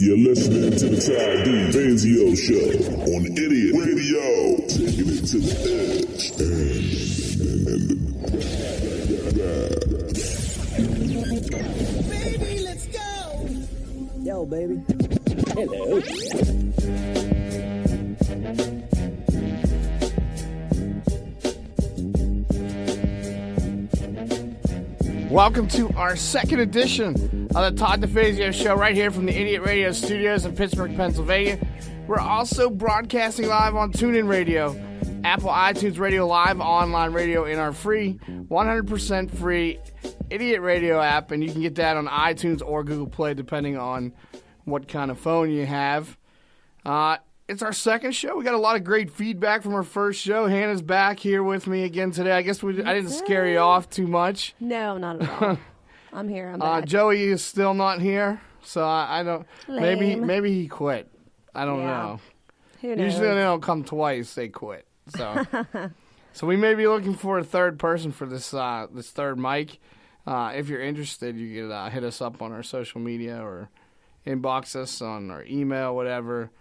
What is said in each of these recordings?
You're listening to the Todd DeFazio Show on Idiot Radio. Taking it to the edge. Baby, let's go. Yo, baby. Hello. Welcome to our second edition of the Todd DeFazio Show right here from the Idiot Radio Studios in Pittsburgh, Pennsylvania. We're also broadcasting live on TuneIn Radio, Apple iTunes Radio Live, online radio in our free, 100% free Idiot Radio app, and you can get that on iTunes or Google Play depending on what kind of phone you have. It's our second show. We got a lot of great feedback from our first show. Hannah's back here with me again today. I guess I didn't scare you off too much. No, not at all. I'm here. I'm back. Joey is still not here, so I don't. Lame. Maybe he quit. I don't know. Who knows? Usually they don't come twice; they quit. So, so we may be looking for a third person for this this third mic. If you're interested, you can hit us up on our social media or inbox us on our email, whatever.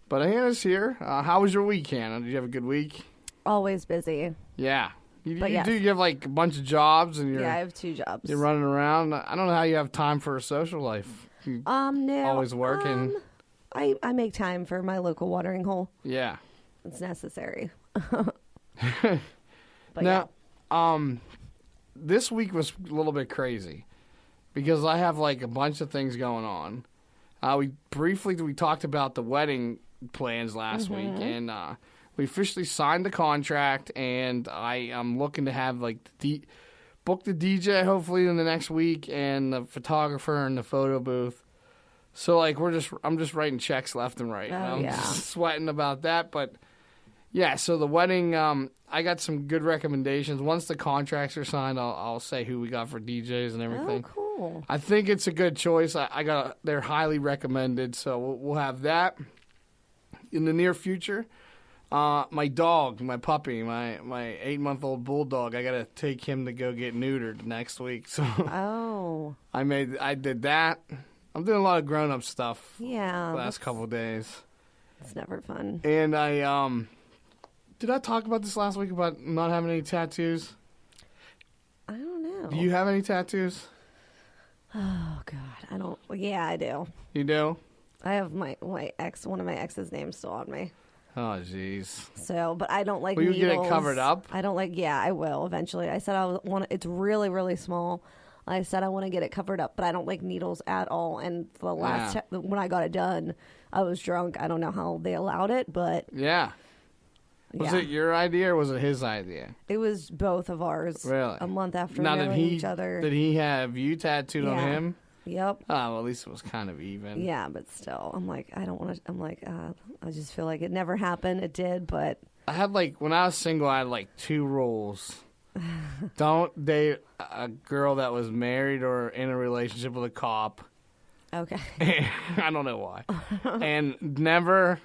But Hannah's here. How was your week, Hannah? Did you have a good week? Always busy. Yeah. You yes. do. You have like a bunch of jobs, and I have 2 jobs. You're running around. I don't know how you have time for a social life. No. Always working. I make time for my local watering hole. Yeah. It's necessary. But now, this week was a little bit crazy because I have like a bunch of things going on. We talked about the wedding plans last week, and we officially signed the contract, and I am looking to have like book the DJ hopefully in the next week, and the photographer and the photo booth. So like I'm just writing checks left and right. I'm just sweating about that, but yeah. So the wedding, I got some good recommendations. Once the contracts are signed, I'll say who we got for DJs and everything. Oh, cool. I think it's a good choice. They're highly recommended, so we'll have that in the near future. My dog, my puppy, my 8-month-old bulldog, I gotta take him to go get neutered next week. So I did that. I'm doing a lot of grown-up stuff. Yeah. The last couple of days. It's never fun. And I did I talk about this last week about not having any tattoos? I don't know. Do you have any tattoos? Oh God, I don't. Yeah, I do. You do? I have my ex. One of my ex's names still on me. Oh, jeez. So, but I don't like. Will you needles. get it covered up? I don't like. Yeah, I will eventually. I said I want. It's really, really small. I said I want to get it covered up, but I don't like needles at all. And the last when I got it done, I was drunk. I don't know how they allowed it, but yeah. Was it your idea or was it his idea? It was both of ours. Really? A month after knowing each other. Did he have you tattooed on him? Yep. Oh, well, at least it was kind of even. Yeah, but still, I'm like, I don't want to. I'm like, I just feel like it never happened. It did, but I had when I was single, I had 2 rules. Don't date a girl that was married or in a relationship with a cop. Okay. I don't know why. And never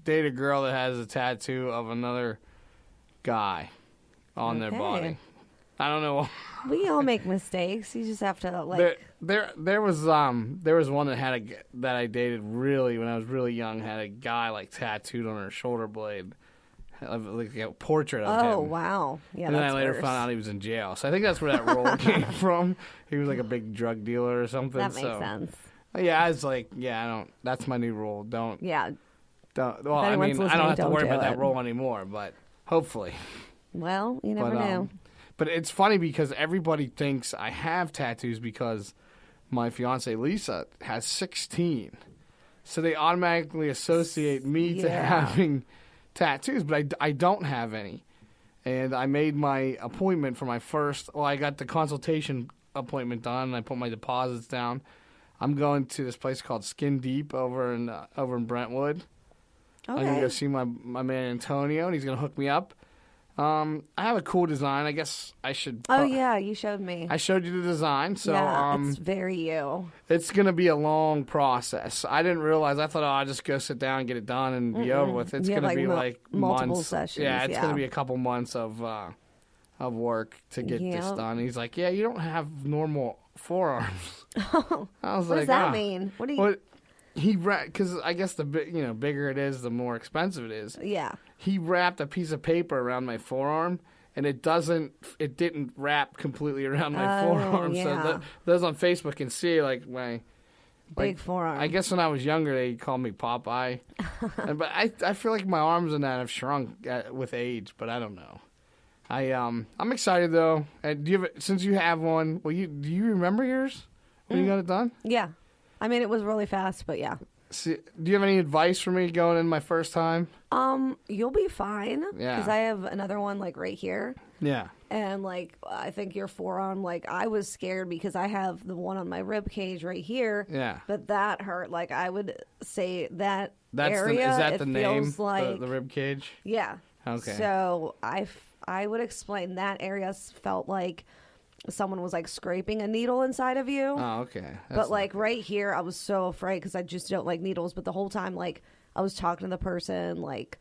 date a girl that has a tattoo of another guy on their body. I don't know. We all make mistakes. You just have to There was one that I dated really when I was really young, had a guy tattooed on her shoulder blade, like a portrait of him. Oh wow! Yeah. And then I later worse. found out he was in jail. So I think that's where that role came from. He was like a big drug dealer or something. That makes sense. Yeah, I was like, I don't. That's my new rule. Don't. Yeah. Don't. Well, I mean, I don't have to worry about that role anymore, but hopefully. Well, you never know. But it's funny because everybody thinks I have tattoos because my fiance Lisa has 16, so they automatically associate me to having tattoos, but I don't have any. And I made my appointment for my first. Well, I got the consultation appointment done, and I put my deposits down. I'm going to this place called Skin Deep over in Brentwood. Okay. I'm gonna go see my man Antonio, and he's gonna hook me up. I have a cool design. I guess I should. Oh yeah, you showed me. I showed you the design, so it's very you. It's gonna be a long process. I didn't realize. I thought, I'll just go sit down and get it done and be over with. It's gonna be multiple months. sessions. Yeah, it's gonna be a couple months of work to get this done. He's like, you don't have normal forearms. Oh, I was what does that mean? What do you? because I guess bigger it is, the more expensive it is. Yeah. He wrapped a piece of paper around my forearm, and it didn't wrap completely around my forearm. Yeah. So those on Facebook can see like my Big forearm. I guess when I was younger, they called me Popeye, but I feel like my arms and that have shrunk with age, but I don't know. I'm excited though. Since you have one, do you remember yours when you got it done? Yeah. I mean, it was really fast, but yeah. Do you have any advice for me going in my first time? You'll be fine. Yeah. Because I have another one like right here. Yeah. And like I think your forearm, like I was scared because I have the one on my rib cage right here. Yeah. But that hurt. Like I would say that Is area. that the name? Feels like, the rib cage. Yeah. Okay. So I would explain that area felt like someone was like scraping a needle inside of you. Oh, okay. But like right here, I was so afraid because I just don't like needles. But the whole time, like I was talking to the person, like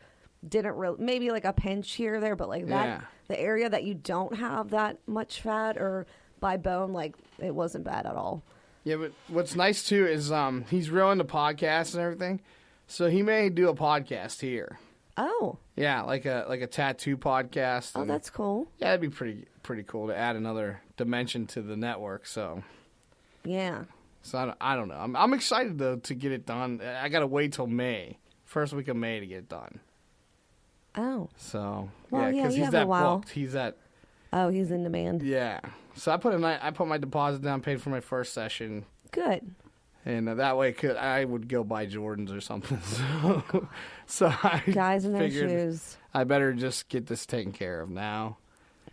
didn't really, maybe like a pinch here or there, but like that, the area that you don't have that much fat or by bone, like it wasn't bad at all. Yeah, but what's nice too is he's real into podcasts and everything, so he may do a podcast here. Oh. Yeah, like a tattoo podcast. Oh, that's cool. Yeah, that'd be pretty cool to add another dimension to the network. So. Yeah. So I don't know. I'm excited though to get it done. I gotta wait till May, first week of May to get it done. Oh. So Well, because you he's have that a while. booked. He's that. Oh, he's in demand. Yeah. So I put my deposit down, paid for my first session. Good. And that way, I would go buy Jordans or something. So I Guys in their figured shoes. I better just get this taken care of now.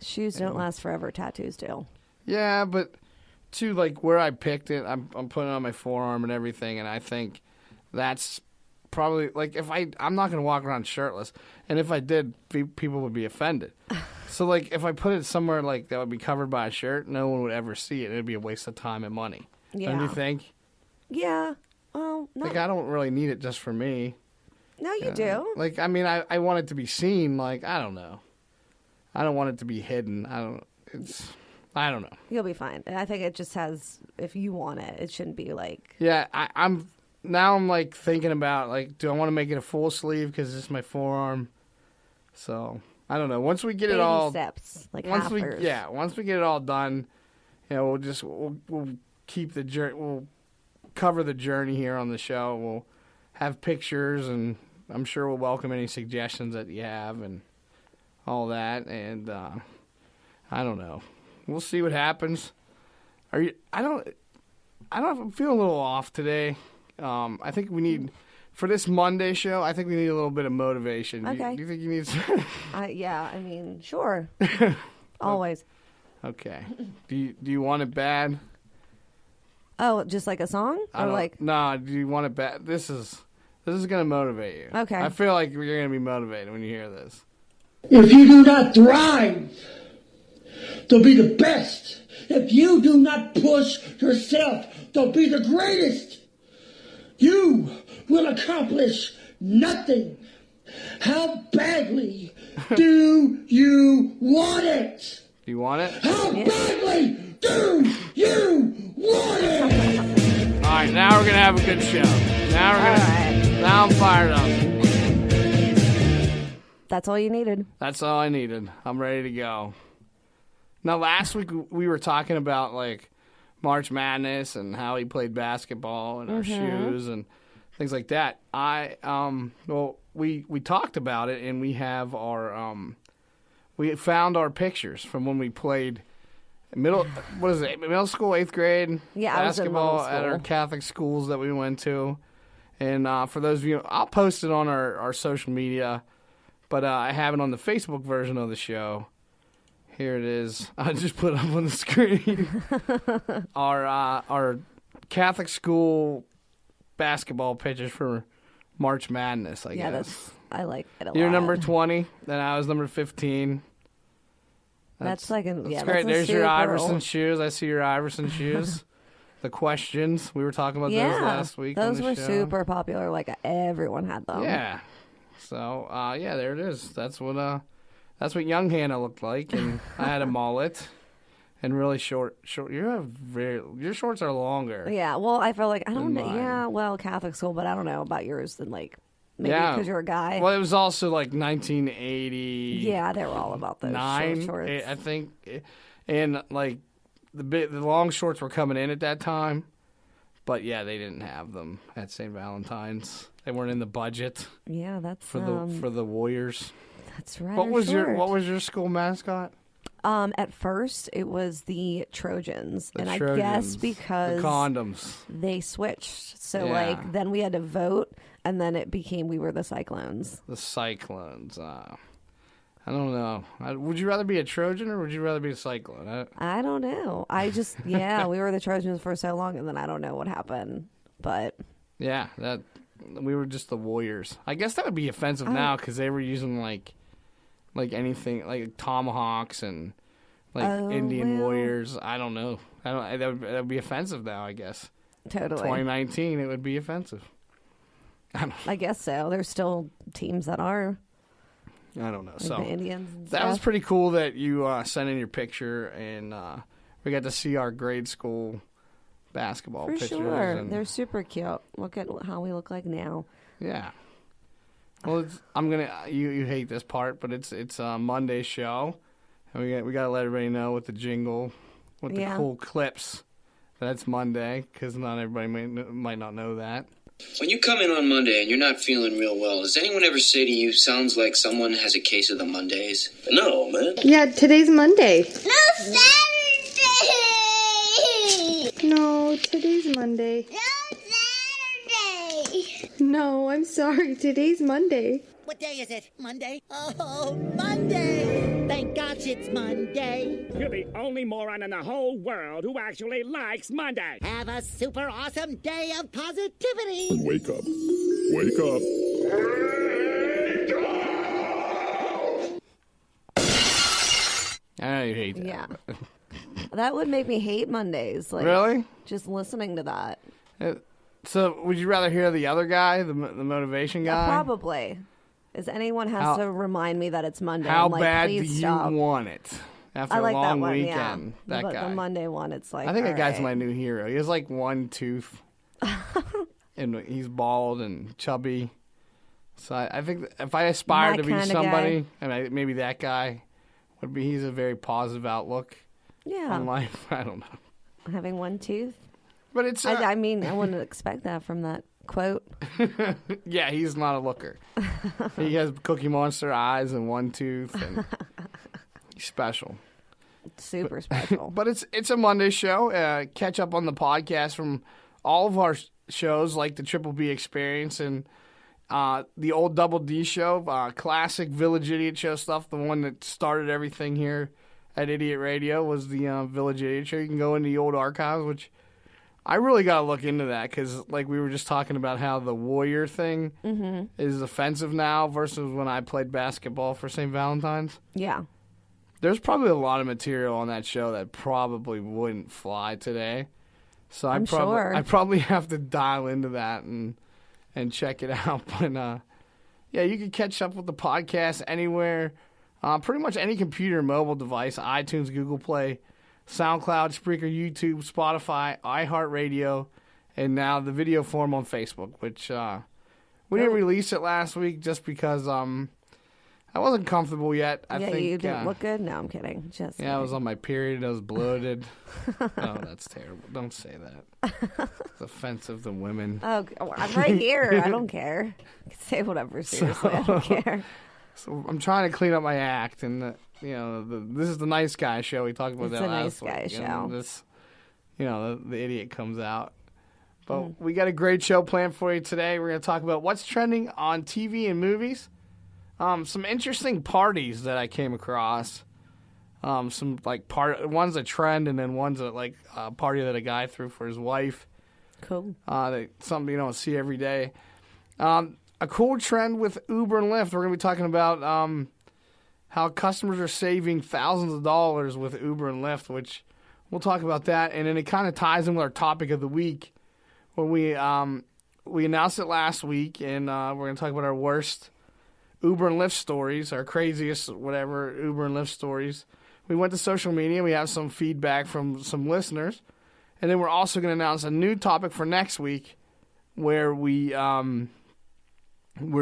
Shoes don't last forever. Tattoos do. Yeah, but too, like where I picked it, I'm putting it on my forearm and everything, and I think that's probably like I'm not gonna walk around shirtless, and if I did, people would be offended. So like if I put it somewhere like that would be covered by a shirt, no one would ever see it. It'd be a waste of time and money. Yeah. Don't you think? Yeah. Well, no. Like I don't really need it just for me. No, you do. Like I mean, I want it to be seen. Like I don't know. I don't want it to be hidden. I don't know. You'll be fine. And I think it just has, if you want it, it shouldn't be like. Yeah, I'm like thinking about like, do I want to make it a full sleeve because it's my forearm? So I don't know. Once we get baby it all steps, like once halfers. once we get it all done, we'll keep the journey. We'll cover the journey here on the show. We'll have pictures, and I'm sure we'll welcome any suggestions that you have and all that. And I don't know. We'll see what happens. I don't. I'm feeling a little off today. I think we need for this Monday show. I think we need a little bit of motivation. Okay. Do you think you need? Yeah. I mean, sure. Always. Okay. Do you want it bad? Oh, just like a song, or like? No. Do you want it bad? This is gonna motivate you. Okay. I feel like you're gonna be motivated when you hear this. If you do not thrive to be the best, if you do not push yourself to be the greatest, you will accomplish nothing. How badly do you want it? Do you want it? How badly do you want it? All right. Now we're gonna have a good show. Now I'm fired up. That's all you needed. That's all I needed. I'm ready to go. Now, last week we were talking about like March Madness and how he played basketball and our shoes and things like that. We talked about it and we have our we found our pictures from when we played middle school, 8th grade Yeah, I was in basketball middle at our school. Catholic schools that we went to. And for those of you, I'll post it on our social media, but I have it on the Facebook version of the show. Here it is. I just put it up on the screen. Our Catholic school basketball pictures for March Madness, I guess. I like it a lot. You're number 20, then I was number 15. That's like That's that's great. a There's your super Iverson old- shoes. I see your Iverson shoes. The questions. We were talking about Yeah, those last week. those on the were show. super popular. Like everyone had them. Yeah. So, there it is. That's what young Hannah looked like, and I had a mullet. and really short. Your shorts are longer. Yeah, well, I feel like, I don't than know. mine. Yeah, well, Catholic school, but I don't know about yours. Then, like, maybe because you're a guy. Well, it was also like 1980. Yeah, they were all about those short shorts. I think, and like the long shorts were coming in at that time, but yeah, they didn't have them at St. Valentine's. They weren't in the budget Yeah, that's for the Warriors. that's right. What was your school mascot? At first, it was the Trojans, The and I Trojans. guess because The condoms. they switched. So, Yeah. like, then we had to vote, and then it became we were the Cyclones. The Cyclones. I don't know. Would you rather be a Trojan or would you rather be a Cyclone? I don't know. I just, yeah, we were the Trojans for so long, and then I don't know what happened. But Yeah, that we were just the Warriors. I guess that would be offensive now because they were using like anything like tomahawks and like Indian well. warriors. I don't know. That would be offensive now. I guess totally. 2019 it would be offensive. I guess so. There's still teams that are. I don't know. Like So the Indians and that was stuff. pretty cool that you sent in your picture and we got to see our grade school basketball For pictures. sure. And, They're super cute. Look at how we look like now. yeah. Well, I'm gonna. You hate this part, but it's a Monday show, and we gotta let everybody know with the jingle, with the Yeah. cool clips. That's Monday because not everybody might not know that. When you come in on Monday and you're not feeling real well, does anyone ever say to you, sounds like someone has a case of the Mondays? No, man. Yeah, today's Monday. No, Saturday! No, today's Monday. No, Saturday! No, I'm sorry. Today's Monday. What day is it? Monday? Oh, Monday! Thank gosh it's Monday. You're the only moron in the whole world who actually likes Monday. Have a super awesome day of positivity. Wake up. Wake up. I know you hate that. Yeah. That would make me hate Mondays. Like, Really? Just listening to that. So, would you rather hear the other guy, the motivation guy? Probably. As anyone has to remind me that it's Monday. How I'm like, bad do please you stop. want it? After I like a long that one, weekend, yeah. that But guy. the Monday one, it's like, I think all that guy's right. my new hero. He has like one tooth, and he's bald and chubby. So I think if I aspire My to be kinda somebody, guy. and maybe that guy would be. He's a very positive outlook Yeah. on life. I don't know, Having one tooth. but it's I mean, I wouldn't expect that from that quote. yeah, he's not a looker. He has Cookie Monster eyes and one tooth, and he's special. Super special. But it's a Monday show. Catch up on the podcast from all of our shows, like the Triple B Experience and the old Double D show, classic Village Idiot show stuff. The one that started everything here at Idiot Radio was the Village Idiot show. You can go into the old archives, which I really got to look into that because, like, we were just talking about how the Warrior thing is offensive now versus when I played basketball for St. Valentine's. Yeah. There's probably a lot of material on that show that probably wouldn't fly today. So I'm sure. I probably have to dial into that and check it out. But yeah, you can catch up with the podcast anywhere, pretty much any computer and mobile device, iTunes, Google Play, SoundCloud, Spreaker, YouTube, Spotify, iHeartRadio, and now the video form on Facebook, which we didn't release it last week just because I wasn't comfortable yet. I think you didn't look good? No, I'm kidding. Just I was on my period. I was bloated. Oh, that's terrible. Don't say that. It's offensive to women. Oh, I'm right here. I don't care. I can say whatever. Seriously, I don't care. So I'm trying to clean up my act, and this is the nice guy show. We talked about It's that a last nice guy week. show. And this, the idiot comes out. But we got a great show planned for you today. We're going to talk about what's trending on TV and movies. Some interesting parties that I came across. Some one's a trend, and then one's a party that a guy threw for his wife. Cool. Something you don't see every day. A cool trend with Uber and Lyft. We're going to be talking about how customers are saving thousands of dollars with Uber and Lyft, which we'll talk about that. And then it kind of ties in with our topic of the week, where we announced it last week, and we're going to talk about our worst Uber and Lyft stories, our craziest whatever Uber and Lyft stories. we went to social media. We have some feedback from some listeners. And then we're also going to announce a new topic for next week where where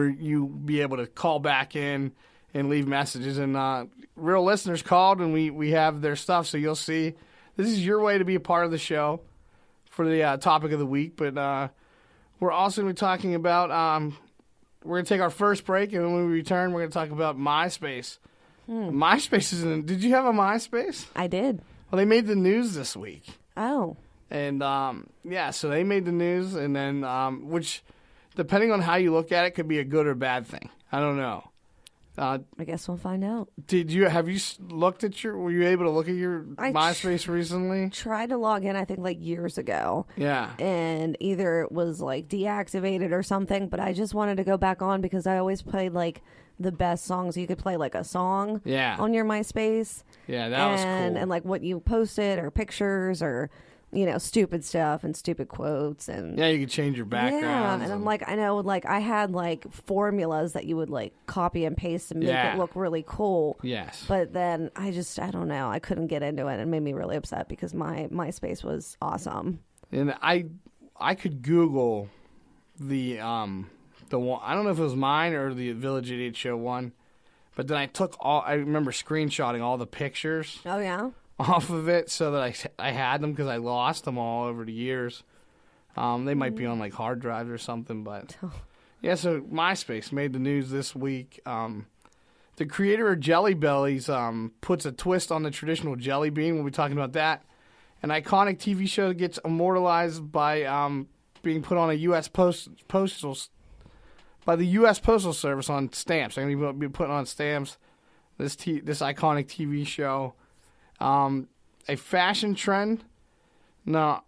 you be able to call back in and leave messages. And real listeners called, and we have their stuff. So you'll see. This is your way to be a part of the show for the topic of the week. But we're also going to be talking about, we're going to take our first break, and when we return, we're going to talk about MySpace. MySpace is in. Did you have a MySpace? I did. Well, they made the news this week. Oh. And, so they made the news, and then, which, depending on how you look at it, could be a good or bad thing. I don't know. I guess we'll find out. Have you looked at were you able to look at your MySpace recently? Tried to log in, I think, like years ago. Yeah. And either it was like deactivated or something, but I just wanted to go back on because I always played like the best songs. You could play like a song on your MySpace. Yeah, that was cool. And like what you posted or pictures or, stupid stuff and stupid quotes. And yeah, you could change your background. Yeah, and I'm like, I know, like I had like formulas that you would like copy and paste and make it look really cool. Yes. But then I don't know. I couldn't get into it. It made me really upset because my MySpace was awesome. And I could Google the one. I don't know if it was mine or the Village Idiot Show one, but then I remember screenshotting all the pictures. Oh yeah. Off of it so that I had them because I lost them all over the years. They might be on like hard drives or something, but yeah. So MySpace made the news this week. The creator of Jelly Bellies puts a twist on the traditional jelly bean. We'll be talking about that. An iconic TV show that gets immortalized by being put on a U.S. by the U.S. Postal Service on stamps. I'm going to be putting on stamps this iconic TV show. A fashion trend. No,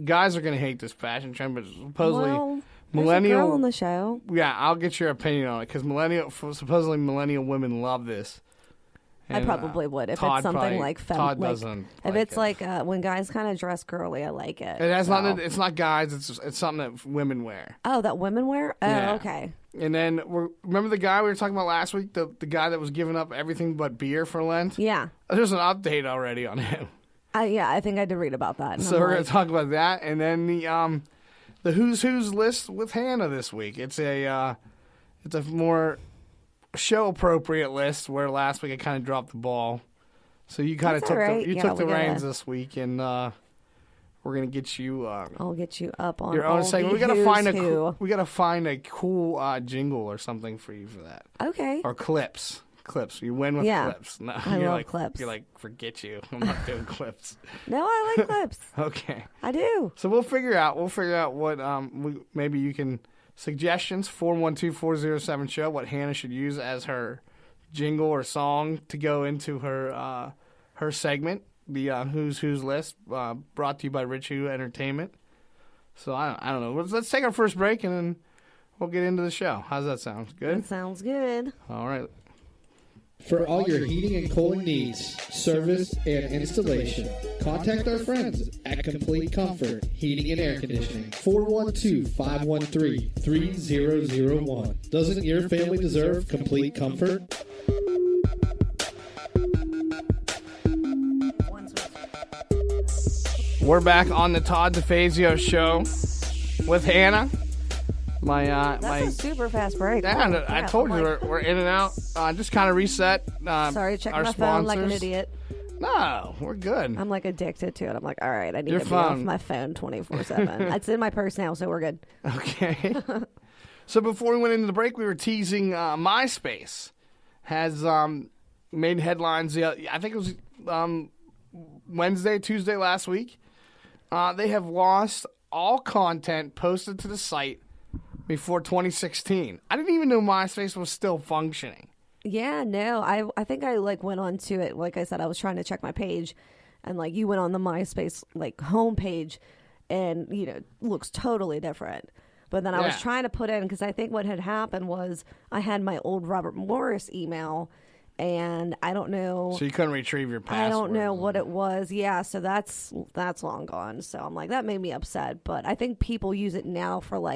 guys are going to hate this fashion trend, but supposedly millennial. There's a girl on the show. Yeah, I'll get your opinion on it because supposedly millennial women love this. And, I probably would if Todd it's something like Todd like, doesn't. If it's like when guys kind of dress girly, I like it. It has not. It's not guys. It's something that women wear. Oh, that women wear. Oh, yeah. Okay. And then remember the guy we were talking about last week, the guy that was giving up everything but beer for Lent. Yeah. There's an update already on him. Yeah, I think I did read about that. So we're going to talk about that, and then the Who's list with Hannah this week. It's a more show appropriate list where last week I kind of dropped the ball. So you kind of took the reins this week, and we're gonna get you. I'll get you up on your own segment. We gotta find a cool jingle or something for you for that. Okay. Or clips. You win with clips. No, I love clips. You're like, forget you. I'm not doing clips. No, I like clips. Okay. I do. So we'll figure out what maybe you can suggestions 412-407 what Hannah should use as her jingle or song to go into her segment, the Who's list, brought to you by Rich Who Entertainment. So I don't know. Let's take our first break and then we'll get into the show. How's that sound? Good? That sounds good. All right. For all your heating and cooling needs, service, and installation, contact our friends at Complete Comfort Heating and Air Conditioning, 412-513-3001. Doesn't your family deserve complete comfort? We're back on the Todd DeFazio show with Hannah. That's a super fast break. Yeah, I told you we're in and out. Just kind of reset. Sorry, checking our my sponsors. phone like an idiot. No, we're good. I'm like addicted to it. I'm like, all right, I need to be off my phone 24/7. It's in my purse now, so we're good. Okay. So before we went into the break, we were teasing MySpace has made headlines. I think it was Tuesday last week. They have lost all content posted to the site before 2016. I didn't even know MySpace was still functioning. Yeah, no. I think I went on to it. Like I said, I was trying to check my page, and you went on the MySpace homepage, and it looks totally different. But then I was trying to put in, because I think what had happened was I had my old Robert Morris email, and I don't know. So you couldn't retrieve your password. I don't know what it was. Yeah, so that's long gone. So I'm like, that made me upset. But I think people use it now for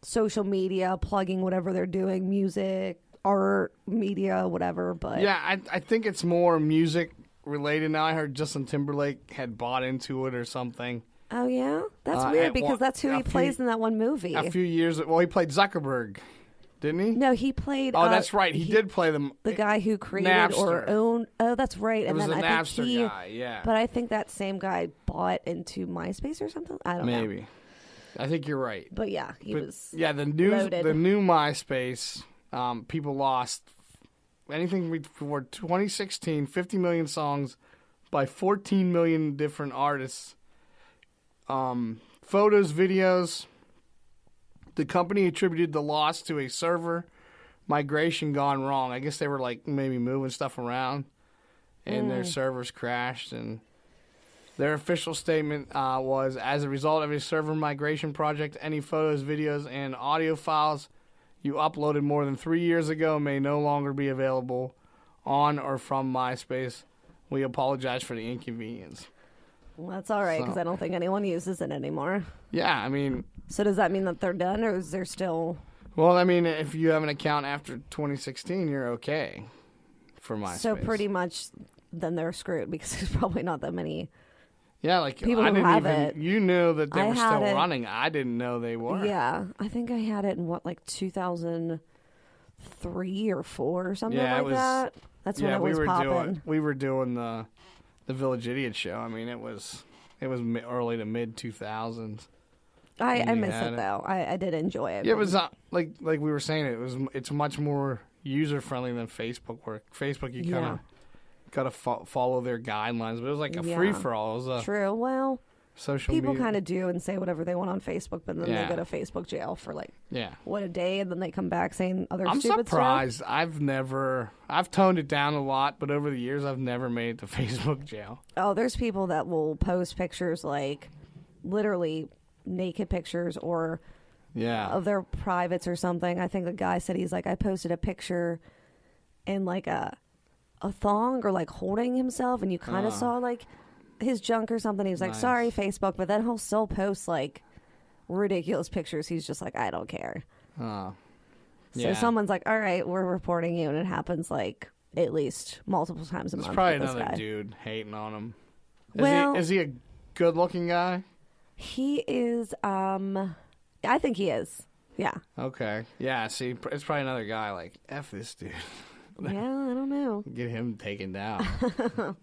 social media, plugging whatever they're doing, music, art, media, whatever. But yeah, I think it's more music related now. I heard Justin Timberlake had bought into it or something. Oh yeah, that's weird because that's who he plays in that one movie. A few years. Well, he played Zuckerberg, didn't he? No, he played. Oh, that's right. He did play the guy who created Napster. or owned. Oh, that's right. It And was then the I Napster think guy. Yeah. But I think that same guy bought into MySpace or something. I don't know. Maybe. I think you're right. But yeah, he was. Yeah, the new MySpace. People lost anything before 2016. 50 million songs by 14 million different artists. Photos, videos. The company attributed the loss to a server migration gone wrong. I guess they were like maybe moving stuff around, and their servers crashed. And their official statement was, as a result of a server migration project, any photos, videos, and audio files you uploaded more than 3 years ago may no longer be available on or from MySpace. We apologize for the inconvenience. Well, that's all right because I don't think anyone uses it anymore. Yeah, I mean. So does that mean that they're done, or is there still? Well, I mean, if you have an account after 2016, you're okay for MySpace. So pretty much, then they're screwed because there's probably not that many. Yeah, like people I who didn't have even. it. You knew that they were still it. running. I didn't know they were. Yeah, I think I had it in 2003 or 4 or something that. That's when it was popping. We were doing the Village Idiot show. I mean, it was early to mid 2000s. I miss it though. I did enjoy it. Yeah, it was like we were saying. It's much more user friendly than Facebook. Where Facebook you kind of got to follow their guidelines, but it was like a free for all. It was true. Well, social people media. kind of do and say whatever they want on Facebook, but then they go to Facebook jail for like a day, and then they come back saying other I'm stupid surprised. stuff. I've toned it down a lot, but over the years I've never made it to Facebook jail. Oh, there's people that will post pictures like literally naked pictures or of their privates or something. I think the guy said he's like, I posted a picture in like a thong or like holding himself, and you kind of saw like his junk or something. He was like, sorry, Facebook, but then he'll still post like ridiculous pictures. He's just like, I don't care. So someone's like, all right, we're reporting you, and it happens like at least multiple times a month. It's probably with another this guy. dude hating on him. Is he a good looking guy? He is, I think he is. Yeah. Okay. Yeah, see, it's probably another guy like, F this dude. Yeah, I don't know. Get him taken down.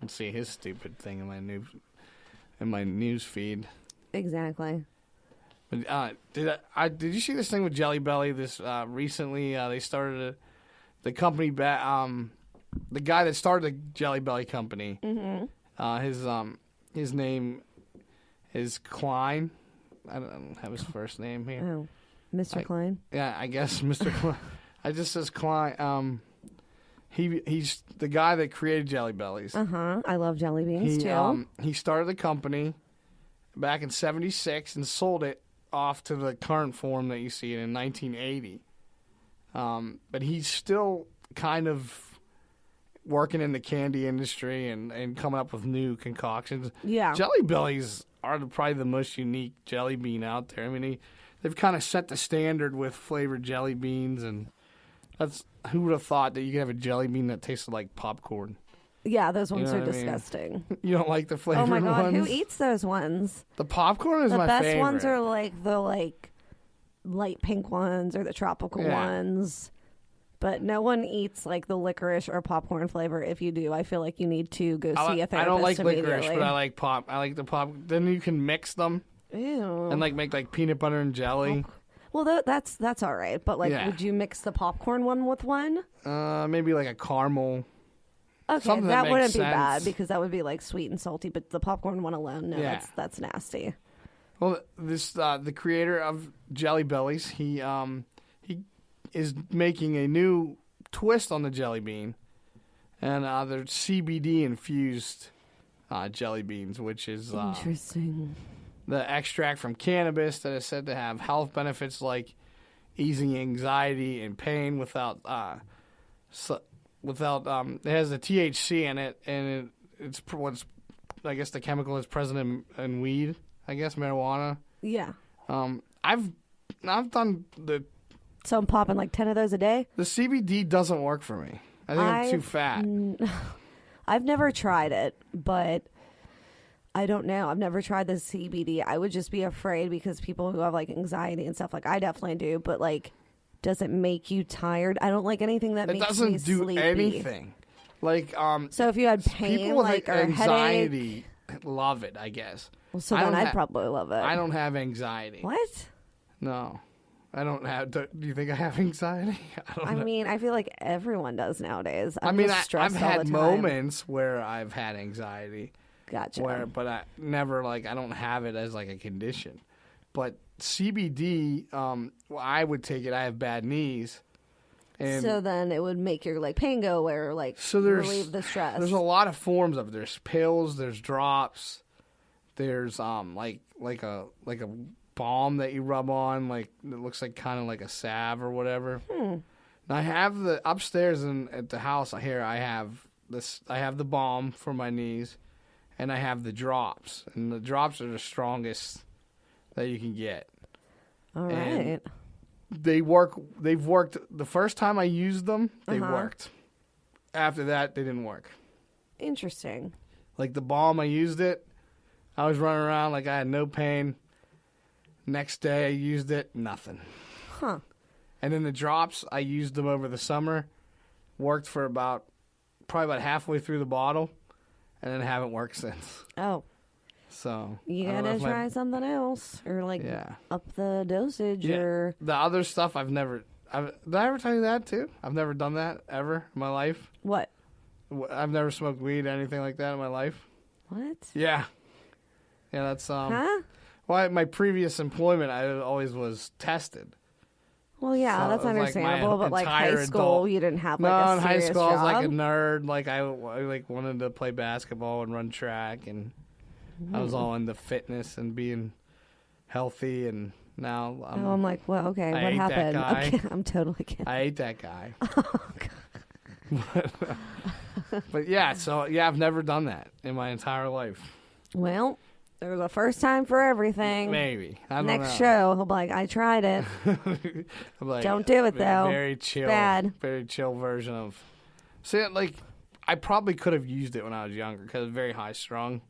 And see his stupid thing in my news feed. Exactly. But did you see this thing with Jelly Belly? This recently they started the company. The guy that started the Jelly Belly company. Mm-hmm. His name is Klein. I don't have his first name here. Oh, Mr. Klein. Yeah, I guess Mr. Klein. I just says Klein. He's the guy that created Jelly Bellies. I love jelly beans too. He started the company back in '76 and sold it off to the current form that you see it in 1980. But he's still kind of working in the candy industry and coming up with new concoctions. Yeah. Jelly Bellies are probably the most unique jelly bean out there. I mean, they've kind of set the standard with flavored jelly beans, and who would have thought that you could have a jelly bean that tasted like popcorn? Yeah, those ones know are what I mean? disgusting. You don't like the flavored Oh my god, ones? who eats those ones? The popcorn is my favorite. The best ones are like the light pink ones or the tropical ones. But no one eats like the licorice or popcorn flavor. If you do, I feel like you need to go see a therapist. I don't like licorice, immediately. but I like pop. I like the pop. Then you can mix them. Ew. And make like peanut butter and jelly. Well, that's all right. But would you mix the popcorn one with one? Maybe like a caramel. Okay, Something that that wouldn't makes be bad sense. because that would be like sweet and salty. But the popcorn one alone, no, Yeah. that's nasty. Well, the creator of Jelly Bellies, he is making a new twist on the jelly bean, and they're CBD infused jelly beans, which is Interesting. The extract from cannabis that is said to have health benefits like easing anxiety and pain without it has the THC in it, and it's what's I guess the chemical is present in weed, I guess marijuana. Yeah. I've done the So I'm popping like 10 of those a day? The CBD doesn't work for me. I think I'm too fat. I've never tried it, but I don't know. I've never tried the CBD. I would just be afraid because people who have like anxiety and stuff, like I definitely do, but like, does it make you tired? I don't like anything that makes me sleepy. It doesn't do anything. Like, so if you had pain, people with like, or anxiety headache, love it, I guess. well, so then I'd probably love it. I don't have anxiety. What? No. I don't have. Do you think I have anxiety? I mean, I feel like everyone does nowadays. I've had moments where I've had anxiety. Gotcha. But I never I don't have it as like a condition. But CBD, I would take it. I have bad knees. And so then it would make your like pain go away, or like relieve the stress. There's a lot of forms of it. There's pills. There's drops. There's like a balm that you rub on, like it looks like kind of like a salve or whatever. Now I have the upstairs at the house here. I have the balm for my knees, and I have the drops, and the drops are the strongest that you can get. All right. They work. They've worked. The first time I used them, they worked. After that, they didn't work. Interesting. Like the balm, I used it. I was running around like I had no pain. Next day, I used it, nothing. Huh. And then the drops, I used them over the summer. Worked for probably about halfway through the bottle, and then haven't worked since. Oh. So you gotta try something else, or up the dosage, or the other stuff. Did I ever tell you that too? I've never done that ever in my life. What? I've never smoked weed or anything like that in my life. What? Yeah. Yeah, that's Huh? Well, my previous employment, I always was tested. Well, yeah, So that's it was understandable. my but like entire high school, adult- you didn't have No, like a in high serious school, I was like a job? nerd. Like I wanted to play basketball and run track, and I was all into fitness and being healthy. And now I'm like, well, okay, I what ate that happened? guy. Okay, I'm totally kidding. I ate that guy. Oh, God. But yeah, I've never done that in my entire life. Well, there's a first time for everything. Maybe. I don't Next know. show, he'll be like, I tried it. I'm like, Don't do it, though. Very chill. Bad. Very chill version of. See, like, I probably could have used it when I was younger because it's very high strung.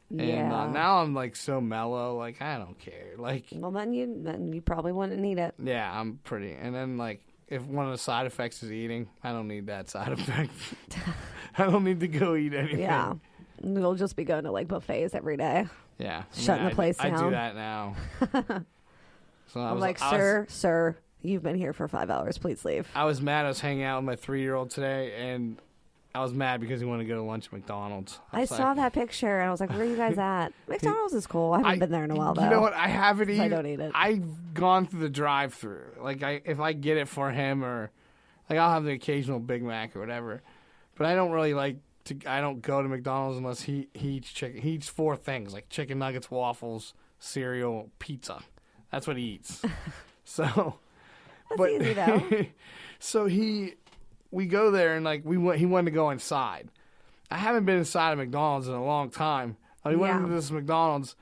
And Yeah. now I'm like so mellow, like I don't care. Like, Well, then you probably wouldn't need it. yeah, I'm pretty. And then like, if one of the side effects is eating, I don't need that side effect. I don't need to go eat anything. Yeah. We'll just be going to like buffets every day. Yeah. Shutting the place I do down. that now. So I'm like, sir, you've been here for 5 hours. Please leave. I was mad. I was hanging out with my 3-year-old today, and I was mad because he wanted to go to lunch at McDonald's. I saw that picture, and I was like, where are you guys at? McDonald's is cool. I haven't been there in a while, though. You know what? I haven't eaten. I don't eat it. I've gone through the drive-thru. Like, if I get it for him, or like I'll have the occasional Big Mac or whatever. But I don't really like to. I don't go to McDonald's unless he eats chicken. He eats 4 things, like chicken nuggets, waffles, cereal, pizza. That's what he eats. So, That's easy, though. So we go there and like he wanted to go inside. I haven't been inside of McDonald's in a long time. We went into this McDonald's,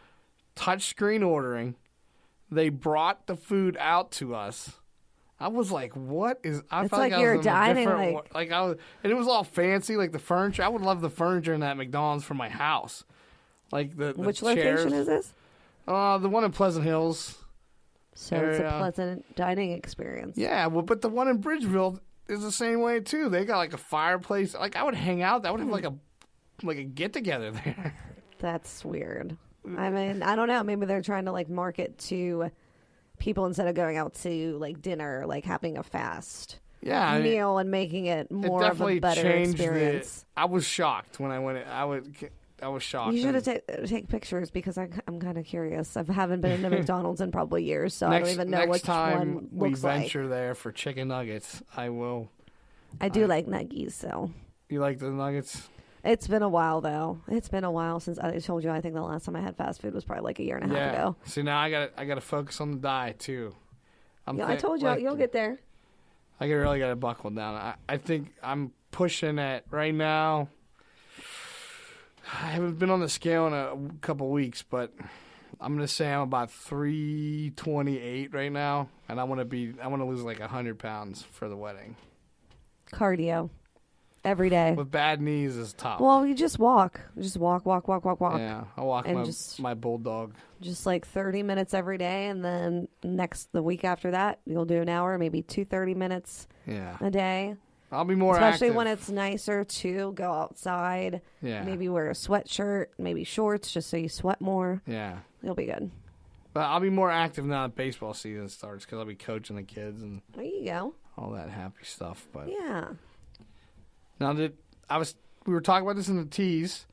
touchscreen ordering. They brought the food out to us. I was like, "What is?" I It's felt like I you're was in a dining, different like I was, and it was all fancy, like the furniture. I would love the furniture in that McDonald's for my house, like the Which chairs. location is this? The one in Pleasant Hills. So it's a pleasant dining experience. Yeah, well, but the one in Bridgeville is the same way too. They got like a fireplace. Like I would hang out. I would have like a get together there. That's weird. I mean, I don't know. Maybe they're trying to like market to people instead of going out to like dinner, like having a fast meal and making it more of a better experience. I was shocked when I went. I was shocked. You should have take pictures because I'm kind of curious. I haven't been into McDonald's in probably years, so I don't even know which one looks we like. venture there for chicken nuggets, I will. I do like nuggies, so. You like the nuggets? It's been a while, though. It's been a while since I told you. I think the last time I had fast food was probably like a year and a half ago. See, now I got to focus on the diet too. I told you you'll get there. I really got to buckle down. I think I'm pushing at right now. I haven't been on the scale in a couple weeks, but I'm gonna say I'm about 328 right now, and I want to lose like 100 pounds for the wedding. Cardio. Every day. With bad knees is tough. Well, you just walk. Just walk. Yeah, I walk And my bulldog. Just like 30 minutes every day, and then the week after that, you'll do an hour, maybe 30 minutes a day. I'll be more Especially active. when it's nicer to go outside. Yeah. Maybe wear a sweatshirt, maybe shorts, just so you sweat more. Yeah. You'll be good. But I'll be more active now that baseball season starts because I'll be coaching the kids and There you go. all that happy stuff. But Yeah. now we were talking about this in the tease.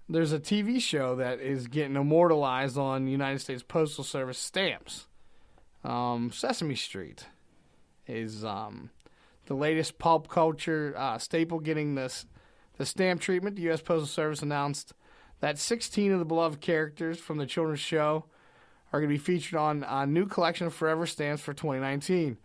There's a TV show that is getting immortalized on United States Postal Service stamps. Sesame Street is the latest pulp culture staple getting the stamp treatment. The U.S. Postal Service announced that 16 of the beloved characters from the children's show are going to be featured on a new collection of Forever stamps for 2019.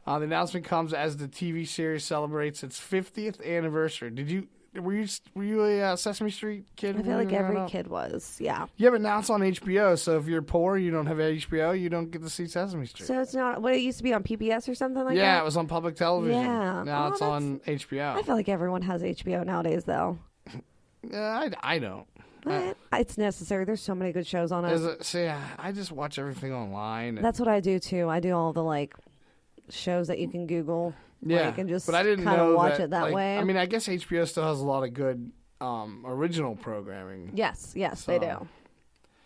The announcement comes as the TV series celebrates its 50th anniversary. Were you a Sesame Street kid? I feel like every kid was, yeah. Yeah, but now it's on HBO, so if you're poor, you don't have HBO, you don't get to see Sesame Street. So it's not, what, it used to be on PBS or something like that? Yeah, it was on public television. Yeah. Now it's on HBO. I feel like everyone has HBO nowadays, though. I don't. But it's necessary. There's so many good shows on it. See, I just watch everything online. That's what I do, too. I do all the, shows that you can Google. Yeah, and just but I didn't kind know of watch it that way. I mean, I guess HBO still has a lot of good original programming. Yes, they do.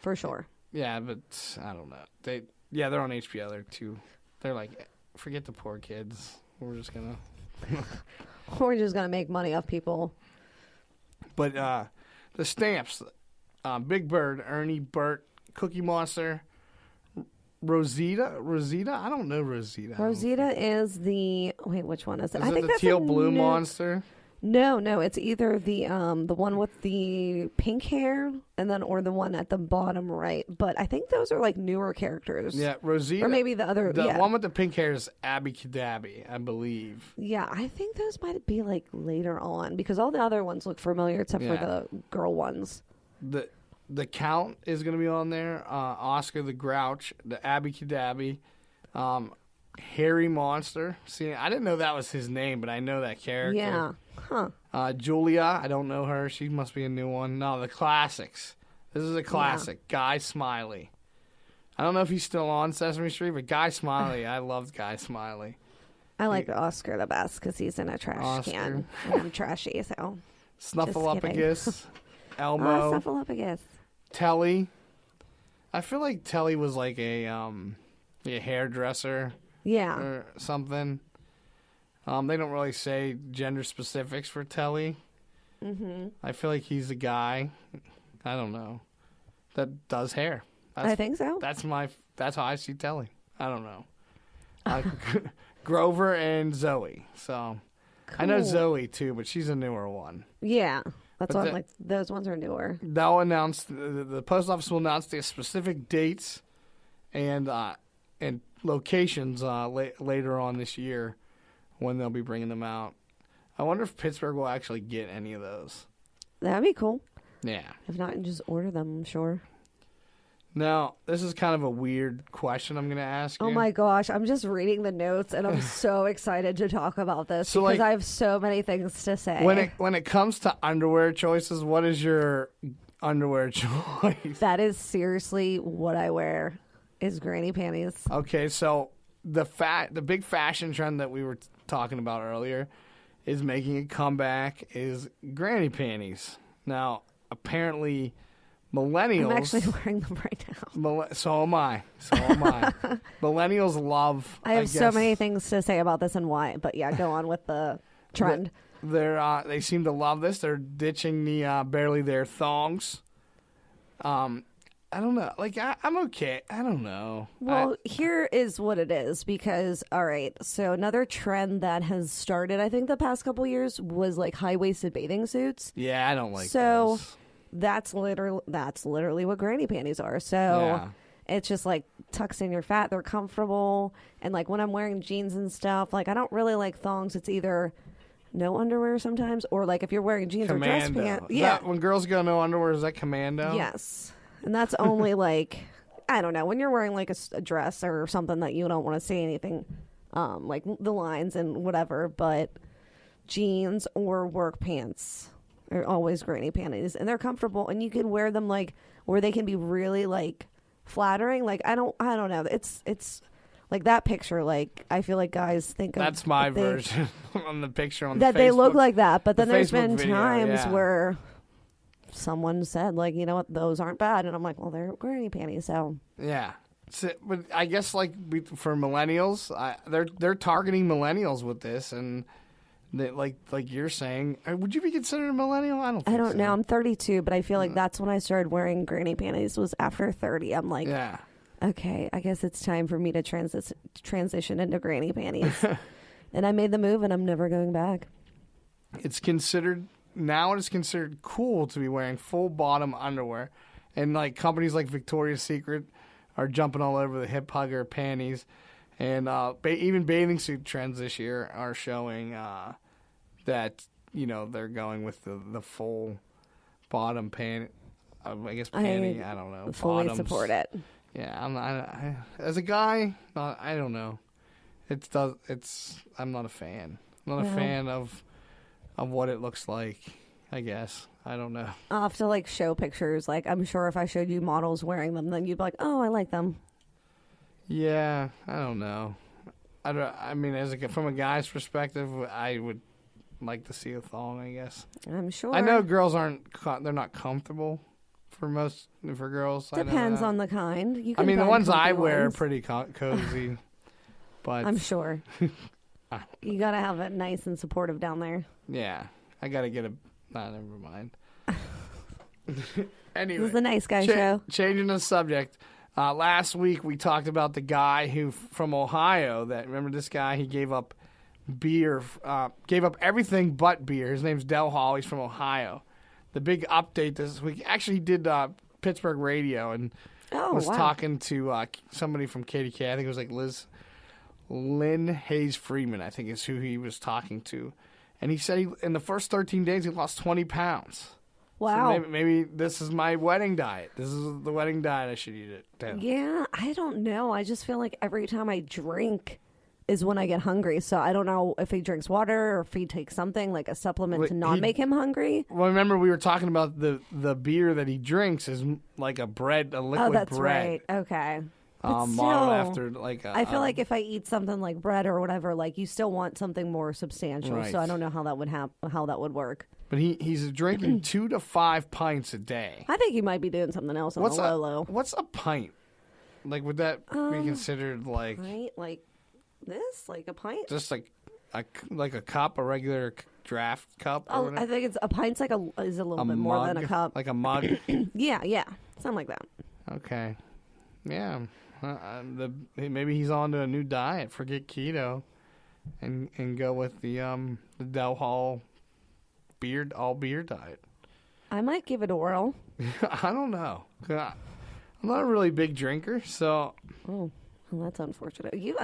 For sure. Yeah, but I don't know. They're on HBO. They're like, forget the poor kids. We're just going to make money off people. But the stamps, Big Bird, Ernie, Bert, Cookie Monster, Rosita? I don't know Rosita. Rosita is which one is it? Is I it think the that's teal blue monster? No, it's either the one with the pink hair or the one at the bottom right. But I think those are newer characters. Yeah, Rosita. Or maybe the other. The one with the pink hair is Abby Cadabby, I believe. Yeah, I think those might be later on because all the other ones look familiar except for the girl ones. The Count is going to be on there. Oscar the Grouch, the Abby Cadabby, Harry Monster. See, I didn't know that was his name, but I know that character. Yeah. Huh. Julia, I don't know her. She must be a new one. No, the classics. This is a classic. Yeah. Guy Smiley. I don't know if he's still on Sesame Street, but Guy Smiley, I loved Guy Smiley. I like Oscar the best because he's in a trash can. And I'm trashy, so. Snuffleupagus. Elmo. Snuffleupagus. Telly. I feel like Telly was like a hairdresser. Yeah. Or something. They don't really say gender specifics for Telly. Mm-hmm. I feel like he's a guy. I don't know. That does hair. I think so. That's how I see Telly. I don't know. Grover and Zoe. So cool. I know Zoe too, but she's a newer one. Yeah. That's what those ones are newer. They'll announce the post office will announce the specific dates and locations later on this year when they'll be bringing them out. I wonder if Pittsburgh will actually get any of those. That'd be cool. Yeah. If not, just order them, I'm sure. Now, this is kind of a weird question I'm going to ask you. Oh my gosh, I'm just reading the notes and I'm so excited to talk about this because I have so many things to say. When it comes to underwear choices, what is your underwear choice? That is seriously what I wear is granny panties. Okay, so the big fashion trend that we were talking about earlier is making a comeback is granny panties. Now, apparently millennials... I'm actually wearing them right now. So am I. Millennials love... I have so many things to say about this and why, but yeah, go on with the trend. They seem to love this. They're ditching the barely there thongs. I don't know. I'm okay. I don't know. Well, here is what it is because, all right, so another trend that has started, I think, the past couple years was high-waisted bathing suits. Yeah, I don't like so those. That's literally what granny panties are. So it's just tucks in your fat. They're comfortable. And when I'm wearing jeans and stuff, I don't really like thongs. It's either no underwear sometimes or if you're wearing jeans Commando. or dress pants. Yeah. When girls go no underwear, is that commando? Yes. And that's only like, I don't know, when you're wearing like a dress or something that you don't want to see anything, like the lines and whatever, but jeans or work pants are always granny panties, and they're comfortable, and you can wear them like where they can be really like flattering. Like I don't know. It's like that picture. Like I feel like guys think that's my version on the picture on that the they Facebook, look like that. But then there's Facebook been video, times where someone said like, you know what, those aren't bad, and I'm like, well, they're granny panties, so yeah. So, but I guess like for millennials, they're targeting millennials with this, and they, like you're saying, would you be considered a millennial? I don't know. I'm 32, but I feel like that's when I started wearing granny panties. Was after 30. I'm like, yeah, okay, I guess it's time for me to transition into granny panties. And I made the move, and I'm never going back. It's considered cool to be wearing full bottom underwear, and like companies like Victoria's Secret are jumping all over the hip hugger panties, and even bathing suit trends this year are showing that they're going with the full bottom panty. I guess panty. I don't know. Fully Bottoms. Support it. Yeah, as a guy, I don't know. I'm not a fan. I'm not a fan of what it looks like. I guess I don't know. I'll have to like show pictures. Like I'm sure if I showed you models wearing them, then you'd be like, "Oh, I like them." Yeah, I don't know. I mean, from a guy's perspective, I would like to see a thong. I guess. I'm sure. I know girls they're not comfortable for girls. Depends on the kind. You can the find ones I comfy wear are ones. pretty cozy, but I'm sure. You gotta have it nice and supportive down there. Yeah, I gotta get a. Nah, never mind. Anyway, This is the nice guy show. Changing the subject. Last week we talked about the guy from Ohio. Remember this guy? He gave up beer, gave up everything but beer. His name's Del Hall. He's from Ohio. The big update this week. Actually, he did Pittsburgh radio and was talking to somebody from KDK. I think it was like Lynn Hayes Freeman, I think is who he was talking to. And he said in the first 13 days he lost 20 pounds. Wow. So maybe this is my wedding diet. This is the wedding diet I should eat it. Yeah, I don't know. I just feel like every time I drink is when I get hungry. So I don't know if he drinks water or if he takes something like a supplement to not make him hungry. Well, remember we were talking about the beer that he drinks is like a liquid bread. Oh, that's right. Okay. But still, after I feel like if I eat something like bread or whatever, like you still want something more substantial. Right. So I don't know how that would how that would work. But he's drinking 2 to 5 pints a day. I think he might be doing something else on the low. What's a pint? Like, would that be considered like pint, like this, like a pint? Just like a cup, a regular draft cup? Or whatever? I think it's a pint's like is a little bit more than a cup. Like a mug. Yeah, something like that. Okay, yeah. Maybe he's on to a new diet. Forget keto, and go with the Del Hall beer diet. I might give it a whirl. I don't know. I'm not a really big drinker, so. Oh, well, that's unfortunate. Are you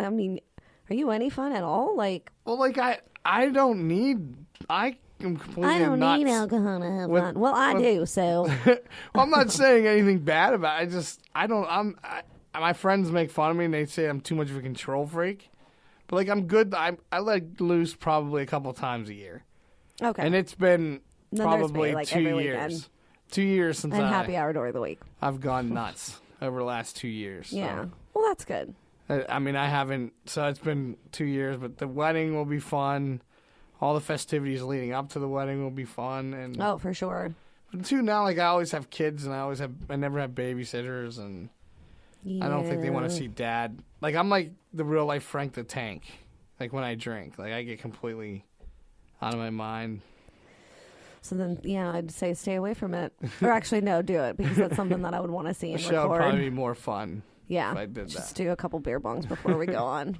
any fun at all? Like, well, like I don't need. I am completely. I don't nuts need alcohol to have fun. Well, I do. So. Well, I'm not saying anything bad about it. I don't. My friends make fun of me and they say I'm too much of a control freak. But like I'm good. I let loose probably a couple times a year. Okay. And it's been probably like 2 years. Weekend. 2 years since and happy hour during the week. I've gone nuts over the last 2 years. Yeah. So. Well, that's good. I haven't. So it's been 2 years, but the wedding will be fun. All the festivities leading up to the wedding will be fun. And oh, for sure. But too now, like I always have kids, and I never have babysitters, and I don't think they want to see dad. Like I'm like the real life Frank the Tank. Like when I drink, like I get completely out of my mind. So then, yeah, I'd say stay away from it. Or actually, no, do it because that's something that I would want to see and show record. Would probably be more fun. Yeah, if I did just that. Do a couple beer bongs before we go on.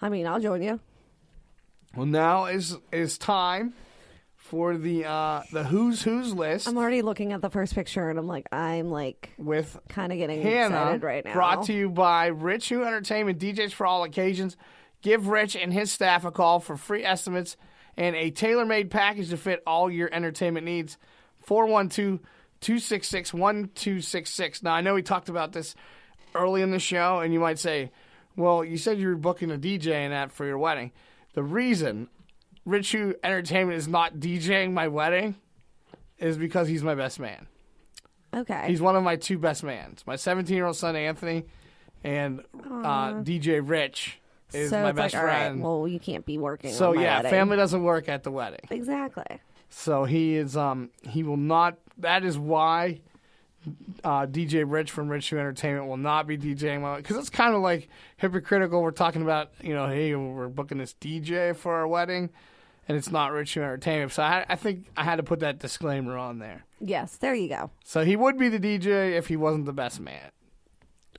I mean, I'll join you. Well, now is time for the Who's list. I'm already looking at the first picture, and I'm like with kind of getting Hannah, excited right now. Brought to you by Rich Who Entertainment, DJs for all occasions. Give Rich and his staff a call for free estimates and a tailor-made package to fit all your entertainment needs. 412 266-1266. Now, I know we talked about this early in the show, and you might say, well, you said you were booking a DJ and that for your wedding. The reason Rich Shoe Entertainment is not DJing my wedding is because he's my best man. Okay. He's one of my 2 best mans. My 17-year-old son, Anthony, and DJ Rich is so my it's best like, friend. All right, well, you can't be working So, on my yeah, wedding. family doesn't work at the wedding. Exactly. So he is, he will not, that is why DJ Rich from Rich Shoe Entertainment will not be DJing my wedding. Because it's kind of like hypocritical. We're talking about, hey, we're booking this DJ for our wedding, and it's not Rich Shoe Entertainment. So I think I had to put that disclaimer on there. Yes, there you go. So he would be the DJ if he wasn't the best man.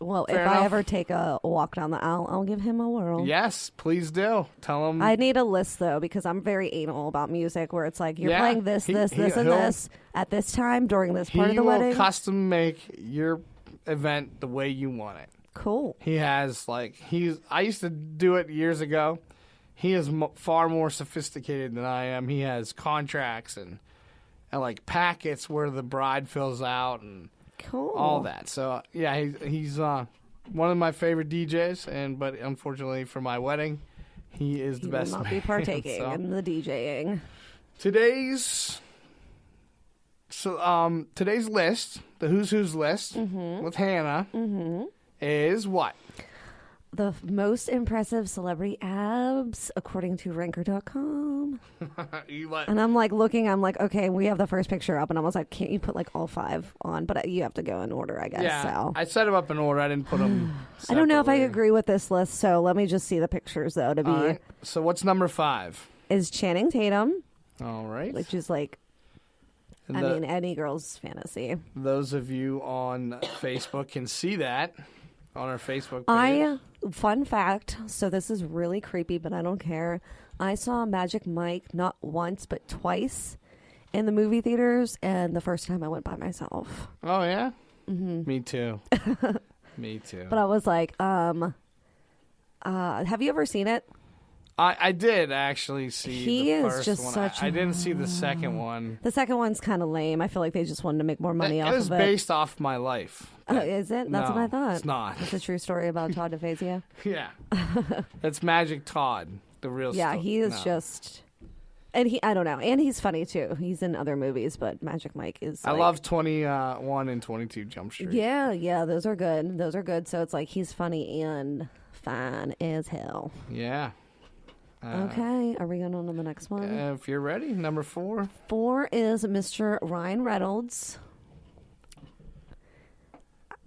Well, Fair if enough. I ever take a walk down the aisle, I'll give him a whirl. Yes, please do. Tell him. I need a list, though, because I'm very anal about music, where it's like, you're Yeah, playing this, and he'll- this at this time during this part of the He will wedding. custom make your event the way you want it. Cool. He has, I used to do it years ago. He is far more sophisticated than I am. He has contracts and like packets where the bride fills out and Cool. all that. So yeah, he's one of my favorite DJs, but unfortunately for my wedding, he is the He best will not man. be partaking So in the DJing. today's list, the Who's list with Hannah, is what? The most impressive celebrity abs, according to Ranker.com. And I'm like looking, I'm like, okay, we have the first picture up, and I was like, can't you put like all 5 on? But you have to go in order, I guess. Yeah, So. I set them up in order. I didn't put them. I don't know if I separately. agree with this list, so let me just see the pictures, though, to be. All right. So what's number 5? Is Channing Tatum, All right. which is like, And I mean, any girl's fantasy. those of you on Facebook can see that on our Facebook page. Fun fact, so this is really creepy, but I don't care. I saw Magic Mike not once, but twice in the movie theaters, and the first time I went by myself. Oh, yeah? Mm-hmm. Me too. Me too. But I was like, have you ever seen it? I did actually see He the is first just one. such I didn't see the second one. The second one's kind of lame. I feel like they just wanted to make more money off It was of it. based off my life. Oh, is it? That's what I No, thought. it's not. It's a true story about Todd DeFazio. Yeah. That's Magic Todd, the real Yeah, story. he is No. just... And I don't know. And he's funny, too. He's in other movies, but Magic Mike is I like- love 21 and 22 Jump Street. Yeah, those are good. Those are good. So it's like he's funny and fine as hell. Yeah. Okay, are we going on to the next one? If you're ready, number 4. 4 is Mr. Ryan Reynolds.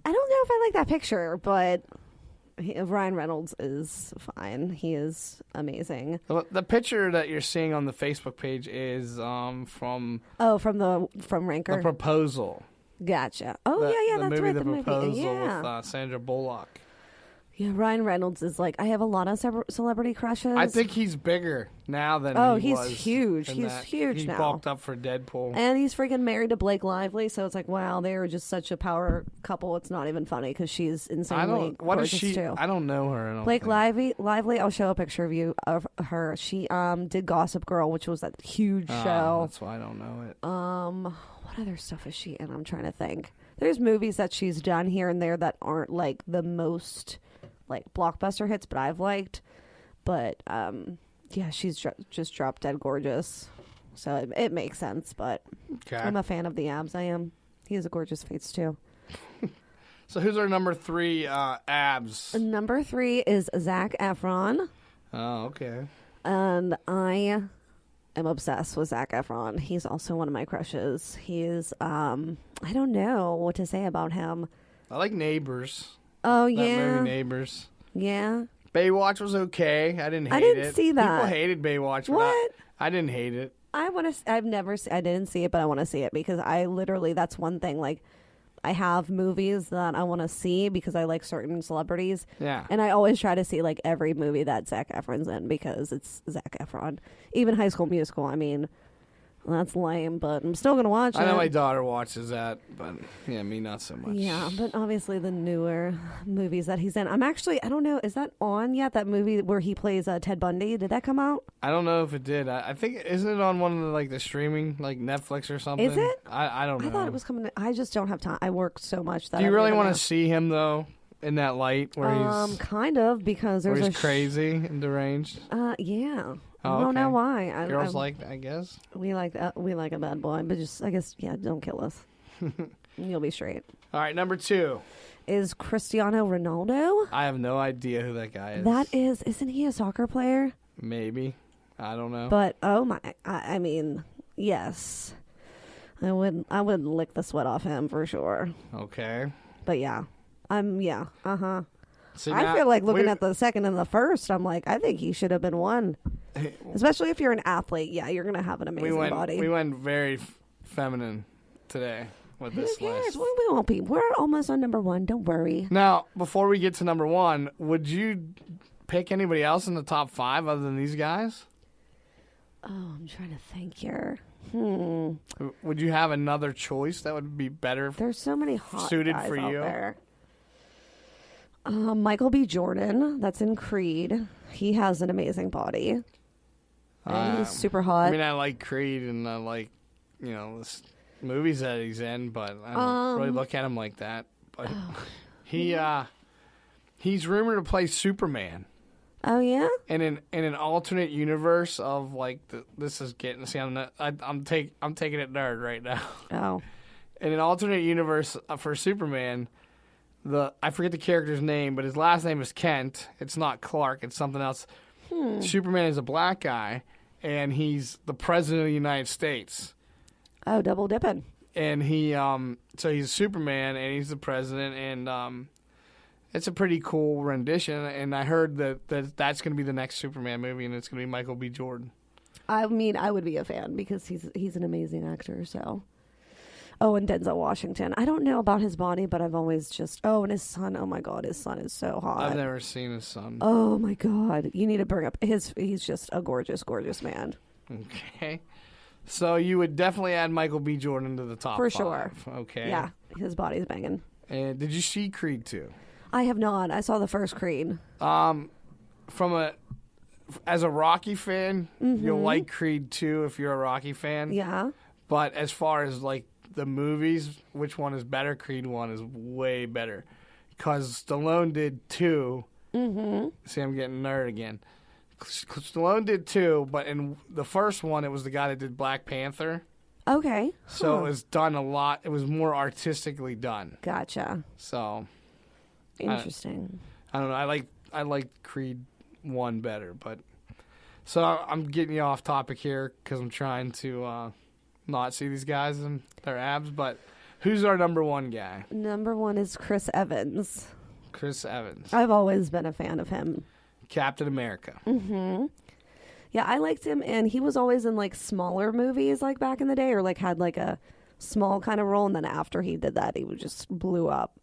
I don't know if I like that picture, but Ryan Reynolds is fine. He is amazing. The picture that you're seeing on the Facebook page is from from Ranker. The Proposal. Gotcha. Oh The- yeah, the that's movie right. The The movie. Proposal Yeah. with Sandra Bullock. Yeah, Ryan Reynolds is like, I have a lot of celebrity crushes. I think he's bigger now than he he's was. huge. in He's that. huge he now. bulked up for Deadpool. And he's freaking married to Blake Lively, so it's like, wow, they are just such a power couple. It's not even funny because she's insanely What is gorgeous she? too. I don't know her. I don't Blake think. Lively, I'll show a picture of you of her. She did Gossip Girl, which was that huge show. That's why I don't know it. What other stuff is she in? I'm trying to think. There's movies that she's done here and there that aren't like the most like blockbuster hits, but I've liked. But yeah, she's just drop dead gorgeous, so it makes sense. But Okay. I'm a fan of the abs. I am. He has a gorgeous face too. So who's our number 3 abs? Number 3 is Zac Efron, Oh, okay. and I am obsessed with Zac Efron. He's also one of my crushes. He is. I don't know what to say about him. I like Neighbors. Oh That yeah, movie Neighbors. yeah. Baywatch was okay. I didn't hate I didn't it. see that. People hated Baywatch. but What? I didn't hate it. I want to. I've never. I didn't see it, but I want to see it because I literally. That's one thing. Like, I have movies that I want to see because I like certain celebrities. Yeah. And I always try to see like every movie that Zac Efron's in because it's Zac Efron. Even High School Musical. I mean, That's lame, but I'm still gonna watch it. I know my daughter watches that, but yeah, me not so much. Yeah, but obviously the newer movies that he's in. I don't know, is that on yet? That movie where he plays Ted Bundy? Did that come out? I don't know if it did. I think, isn't it on one of the streaming, like Netflix or something? Is it? I don't know. I thought it was coming. I just don't have time. I work so much that. Do you really want to see him though in that light where he's kind of, because there's where he's crazy and deranged? Yeah. Oh, I don't know okay. why. Girls I guess. We like a bad boy, but just, I guess, yeah, don't kill us. You'll be straight. All right, number 2. Is Cristiano Ronaldo? I have no idea who that guy is. Isn't he a soccer player? Maybe. I don't know. But, oh my, I mean, yes. I would lick the sweat off him for sure. Okay. But yeah. Uh-huh. See, I feel like looking at the second and the first, I'm like, I think he should have been one. Especially if you're an athlete. Yeah, you're going to have an amazing body. We went very feminine today with this list. Well, we won't be. We're almost on number 1. Don't worry. Now, before we get to number 1, would you pick anybody else in the top 5 other than these guys? Oh, I'm trying to think here. Would you have another choice that would be better? There's so many hot suited guys for out you. there. Michael B. Jordan, that's in Creed. He has an amazing body. And he's super hot. I mean, I like Creed and I like, the movies that he's in, but I don't really look at him like that. But he's rumored to play Superman. Oh yeah. And in an alternate universe of this is getting. See, I'm taking it nerd right now. Oh. In an alternate universe for Superman, I forget the character's name, but his last name is Kent. It's not Clark. It's something else. Superman is a black guy, and he's the president of the United States. Oh, double dipping. And so he's Superman, and he's the president, and it's a pretty cool rendition. And I heard that's going to be the next Superman movie, and it's going to be Michael B. Jordan. I mean, I would be a fan because he's an amazing actor. So. Oh, and Denzel Washington. I don't know about his body, but I've always and his son. Oh my God, his son is so hot. I've never seen his son. Oh my God, you need to bring up he's just a gorgeous, gorgeous man. Okay, so you would definitely add Michael B. Jordan to the top for 5. sure. Okay, yeah, his body's banging. And did you see Creed 2? I have not. I saw the first Creed. As a Rocky fan, you'll like Creed 2 if you're a Rocky fan. Yeah. But as far as the movies, which one is better? Creed 1 is way better. Because Stallone did 2. See, I'm getting nerd again. Stallone did 2, but in the first one, it was the guy that did Black Panther. Okay. So it was done a lot. It was more artistically done. Gotcha. So. Interesting. I don't know. I like Creed 1 better, but. So I'm getting you off topic here because I'm trying to not see these guys and their abs, but who's our number 1 guy? Number 1 is Chris Evans. Chris Evans. I've always been a fan of him. Captain America. Yeah, I liked him, and he was always in smaller movies back in the day, or had a small kind of role, and then after he did that, he just blew up.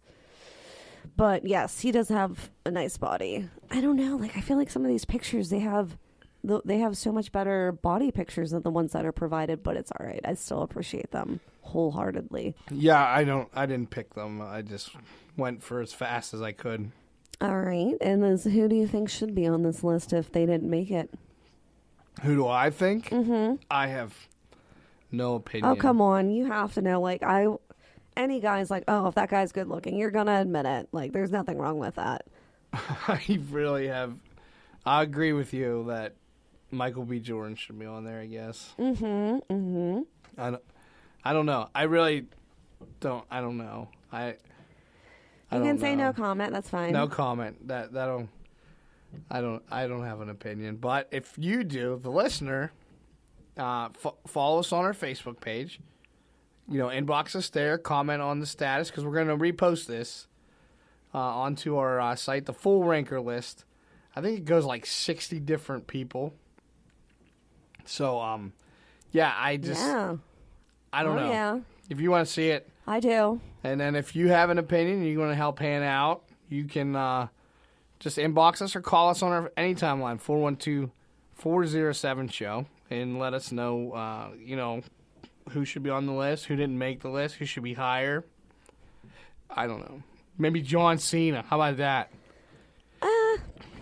But yes, he does have a nice body. I don't know, I feel like some of these pictures they have so much better body pictures than the ones that are provided, but it's all right. I still appreciate them wholeheartedly. Yeah, I didn't pick them. I just went for as fast as I could. All right. And who do you think should be on this list if they didn't make it? Who do I think? I have no opinion. Oh, come on. You have to know. Any guy's if that guy's good looking, you're going to admit it. There's nothing wrong with that. I really have. I agree with you that Michael B. Jordan should be on there, I guess. I don't know. I really don't. I don't know. You can say no comment. That's fine. No comment. That'll. I don't have an opinion. But if you do, the listener, follow us on our Facebook page. Inbox us there. Comment on the status because we're going to repost this onto our site, the full ranker list. I think it goes 60 different people. So, I don't know. Yeah. If you want to see it. I do. And then if you have an opinion and you want to help pan out, you can just inbox us or call us on our anytime line, 412-407-SHOW. and let us know, who should be on the list, who didn't make the list, who should be higher. I don't know. Maybe John Cena. How about that?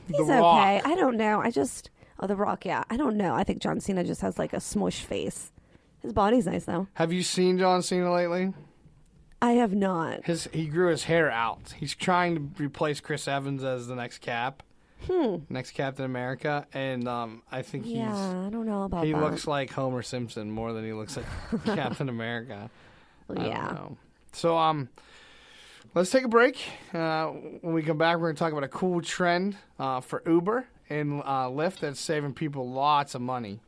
He's The Rock. okay. I don't know. The Rock, yeah. I don't know. I think John Cena just has like a smush face. His body's nice though. Have you seen John Cena lately? I have not. He grew his hair out. He's trying to replace Chris Evans as the next Cap. Next Captain America, and I think I don't know about he that. looks like Homer Simpson more than he looks like Captain America. I don't know. So let's take a break. When we come back, we're going to talk about a cool trend for Uber and Lyft that's saving people lots of money.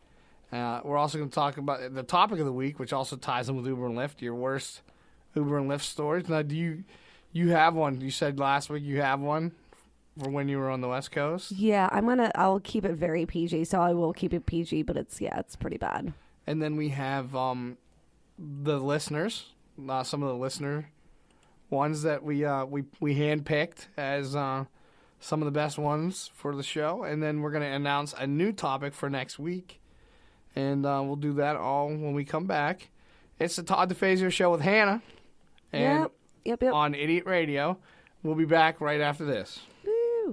We're also going to talk about the topic of the week, which also ties in with Uber and Lyft, your worst Uber and Lyft stories. Now, do you have one? You said last week you have one for when you were on the West Coast? Yeah, I'll keep it very PG, so I will keep it PG, but it's pretty bad. And then we have the listeners, some of the listener ones that we handpicked as some of the best ones for the show. And then we're going to announce a new topic for next week. And we'll do that all when we come back. It's the Todd DeFazio Show with Hannah. And Yep. on Idiot Radio. We'll be back right after this.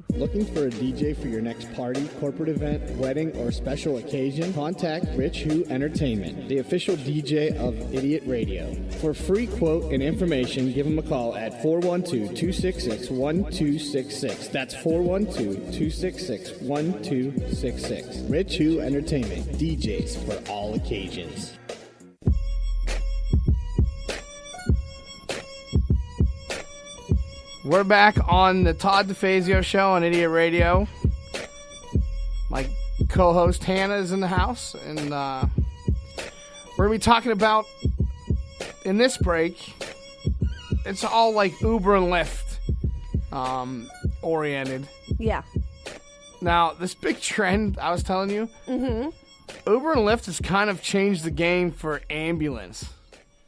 Looking for a DJ for your next party, corporate event, wedding, or special occasion? Contact Rich Who Entertainment, the official DJ of Idiot Radio. For a free quote and information, give them a call at 412-266-1266. That's 412-266-1266. Rich Who Entertainment, DJs for all occasions. We're back on the Todd DeFazio Show on Idiot Radio. My co-host Hannah is in the house, and we're going to be talking about, in this break, it's all like Uber and Lyft oriented. Yeah. Now, this big trend I was telling you, Uber and Lyft has kind of changed the game for ambulance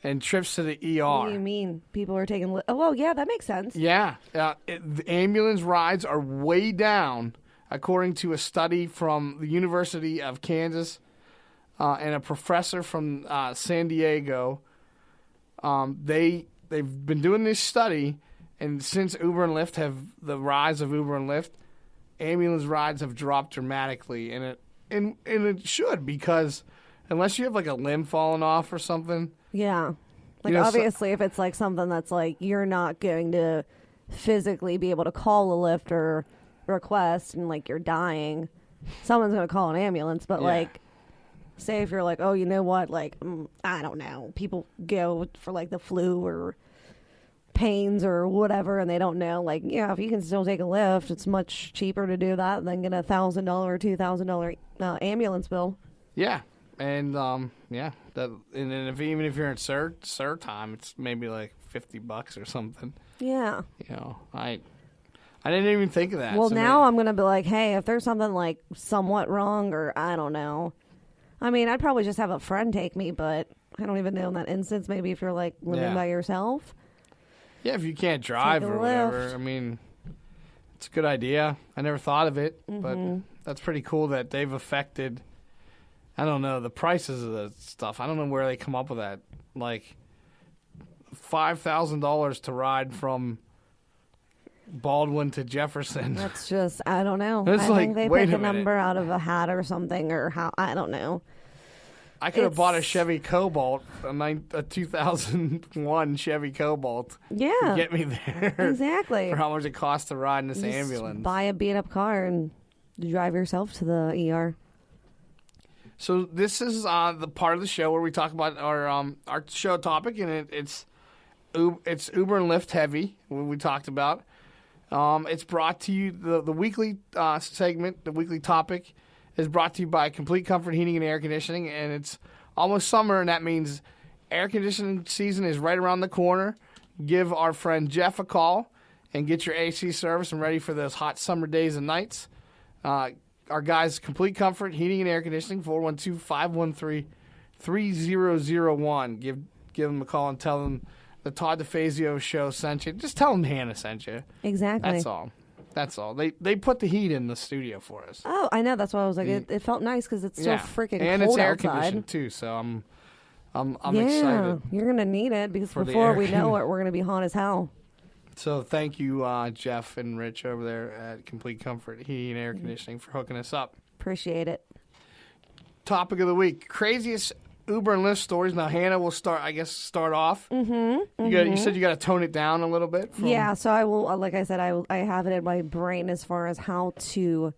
and trips to the ER. What do you mean? People are taking... Oh, well, yeah, that makes sense. Yeah. The ambulance rides are way down, according to a study from the University of Kansas and a professor from San Diego. They've been doing this study, and since Uber and Lyft the rise of Uber and Lyft, ambulance rides have dropped dramatically, and it should, because unless you have like a limb falling off or something... Yeah. Like, obviously, if it's like something that's like you're not going to physically be able to call a Lyft or request and like you're dying, someone's going to call an ambulance. But like, say if you're like, oh, you know what? Like, I don't know. People go for like the flu or pains or whatever, and they don't know. Like, yeah, if you can still take a Lyft, it's much cheaper to do that than get a $1,000 or $2,000 ambulance bill. Yeah. And even if you're in SIR time, it's maybe like $50 or something. Yeah. I didn't even think of that. Well, now I'm gonna be like, hey, if there's something like somewhat wrong, or I don't know. I mean, I'd probably just have a friend take me, but I don't even know in that instance. Maybe if you're like living by yourself. Yeah, if you can't drive or whatever. I mean, it's a good idea. I never thought of it, but that's pretty cool that they've affected. I don't know, the prices of the stuff. I don't know where they come up with that. Like, $5,000 to ride from Baldwin to Jefferson. That's just, I don't know. It's I like, think they wait picked a a minute. number out of a hat or something, or how, I don't know. I could have bought a Chevy Cobalt, a 2001 Chevy Cobalt. Yeah. To get me there. Exactly. For how much it costs to ride in this Just ambulance. buy a beat-up car and drive yourself to the ER. So this is the part of the show where we talk about our show topic, and it's Uber and Lyft heavy. What we talked about. It's brought to you the weekly segment. The weekly topic is brought to you by Complete Comfort Heating and Air Conditioning, and it's almost summer, and that means air conditioning season is right around the corner. Give our friend Jeff a call and get your AC service and ready for those hot summer days and nights. Our guys, Complete Comfort Heating and Air Conditioning, 412-513-3001. Give them a call and tell them the Todd DeFazio Show sent you. Just tell them Hannah sent you. Exactly. That's all. That's all. They put the heat in the studio for us. Oh, I know. That's why I was like, it felt nice because it's still freaking and cold it's air outside. conditioned too. So I'm excited. You're gonna need it because for the before air we know it, we're gonna be hot as hell. So thank you, Jeff and Rich over there at Complete Comfort Heating and Air Conditioning for hooking us up. Appreciate it. Topic of the week: craziest Uber and Lyft stories. Now Hannah will start off. Mm-hmm. You said you got to tone it down a little bit. Yeah. So I will. Like I said, I have it in my brain as far as how to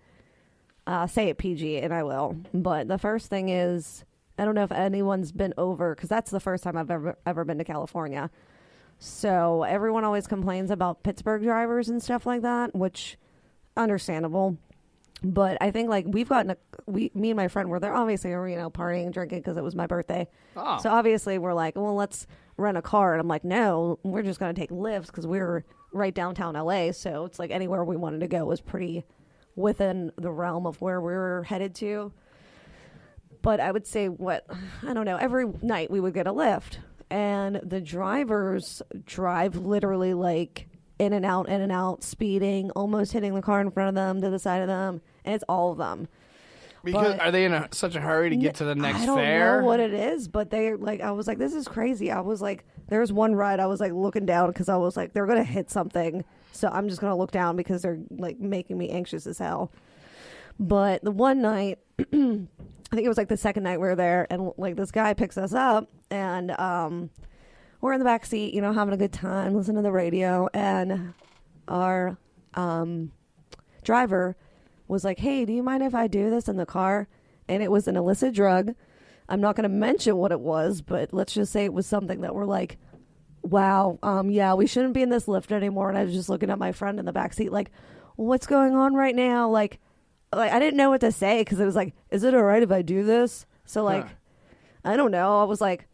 say it PG, and I will. But the first thing is, I don't know if anyone's been over because that's the first time I've ever been to California. So everyone always complains about Pittsburgh drivers and stuff like that, which understandable. But I think like we've gotten me and my friend were there obviously, partying and drinking because it was my birthday. Oh. So obviously we're like, well, let's rent a car. And I'm like, no, we're just going to take Lyft because we're right downtown LA. So it's like anywhere we wanted to go was pretty within the realm of where we were headed to. But I would say I don't know, every night we would get a Lyft. And the drivers drive literally like in and out, speeding, almost hitting the car in front of them, to the side of them. And it's all of them. Because are they in such a hurry to get to the next fare? fare? I don't know what it is, but I was like, this is crazy. I was like, there was one ride I was like looking down because I was like, they're going to hit something. So I'm just going to look down because they're like making me anxious as hell. But the one night, I think it was like the second night we were there, and like this guy picks us up, and we're in the back seat, having a good time, listening to the radio, and our driver was like, hey, do you mind if I do this in the car? And it was an illicit drug. I'm not going to mention what it was, but let's just say it was something that we're like, wow, yeah, we shouldn't be in this Lyft anymore. And I was just looking at my friend in the back seat like, what's going on right now? Like I didn't know what to say because it was like, is it all right if I do this? So like, I don't know. I was like,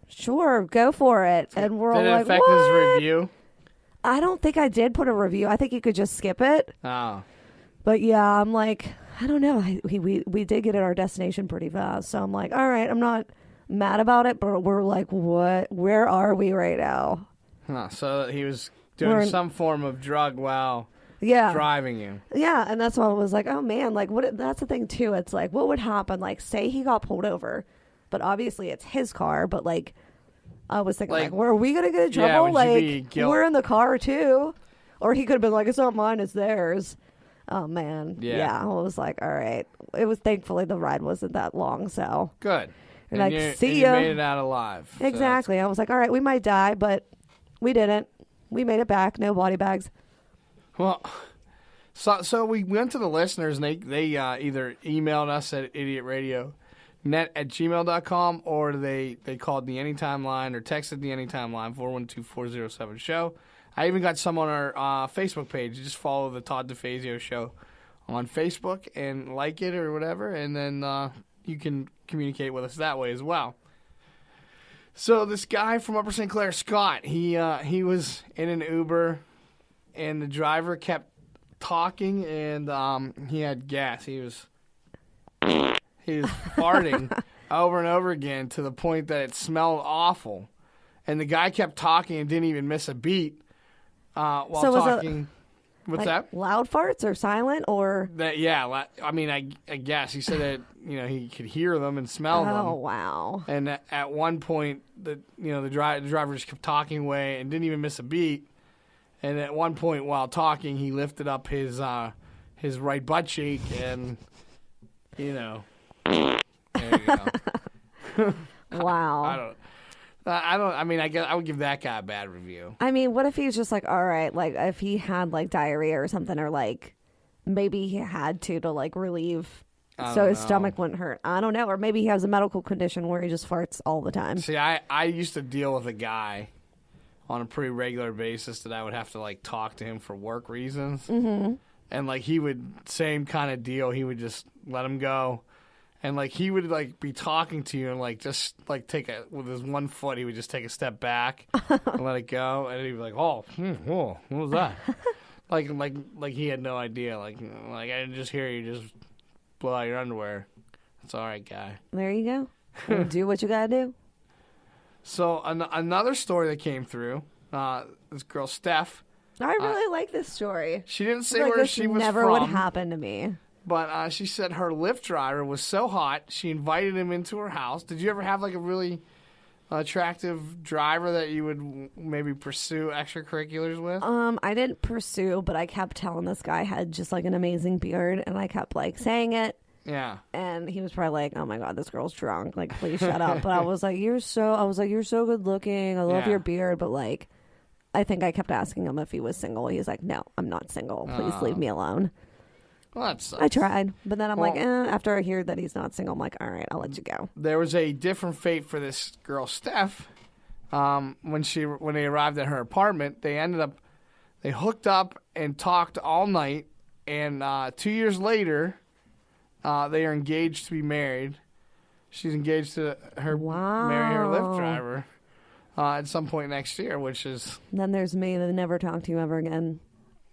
sure, go for it. And we're all like, did it affect his review? I don't think I did put a review. I think you could just skip it. Oh. But yeah, I'm like, I don't know. We did get at our destination pretty fast. So I'm like, all right, I'm not mad about it, but we're like, what? Where are we right now? Huh, so he was doing some form of drug while driving you. Yeah, and that's why I was like, oh man, like what? That's the thing too. It's like, what would happen? Like, say he got pulled over, but obviously it's his car. But like, I was thinking, like, were we gonna get in trouble? Like, we're in the car too, or he could have been like, it's not mine, it's theirs. Oh man, yeah. I was like, all right. It was thankfully the ride wasn't that long, so good. And like, see ya. You made it out alive. Exactly. I was like, all right, we might die, but we didn't. We made it back. No body bags. Well, so we went to the listeners, and they either emailed us at idiotradionet@gmail.com, or they called the Anytime line or texted the Anytime line, 412-407-SHOW. I even got some on our Facebook page. You just follow the Todd DeFazio Show on Facebook and like it or whatever, and then you can communicate with us that way as well. So this guy from Upper St. Clair, Scott, he was in an Uber, and the driver kept talking, and he had gas. He was farting over and over again to the point that it smelled awful, and the guy kept talking and didn't even miss a beat while talking. What's like that? Loud farts or silent or? Yeah, I mean, I guess he said that he could hear them and smell them. Oh wow! And at one point, the driver just kept talking away and didn't even miss a beat. And at one point, while talking, he lifted up his right butt cheek, and there you go. Wow. I mean, I guess I would give that guy a bad review. I mean, what if he's just like, all right, like if he had like diarrhea or something, or like maybe he had to like relieve so his stomach wouldn't hurt. I don't know. Or maybe he has a medical condition where he just farts all the time. See, I used to deal with a guy on a pretty regular basis that I would have to like talk to him for work reasons. Mm-hmm. And like he would, same kind of deal. He would just let him go. And, like, he would, like, be talking to you and, like, just, like, with his one foot, he would just take a step back and let it go. And he'd be like, whoa, what was that? like he had no idea. Like, I didn't just hear you just blow out your underwear. That's all right, guy. There you go. Do what you got to do. So, another story that came through, this girl, Steph, I really like this story. She didn't I say feel like where this she was never from. would happen to me. But she said her Lyft driver was so hot, she invited him into her house. Did you ever have like a really attractive driver that you would maybe pursue extracurriculars with? I didn't pursue, but I kept telling this guy had just like an amazing beard, and I kept like saying it. Yeah. And he was probably like, "Oh my god, this girl's drunk. Like, please shut up." But I was like, "You're so good looking. I love your beard." But like, I think I kept asking him if he was single. He's like, "No, I'm not single. Please leave me alone." Well, that sucks. I tried, but then I'm like, after I hear that he's not single, I'm like, all right, I'll let you go. There was a different fate for this girl, Steph. When they arrived at her apartment, they hooked up and talked all night, and 2 years later, they are engaged to be married. She's engaged to marry her Lyft driver at some point next year, which is. Then there's me that never talk to you ever again.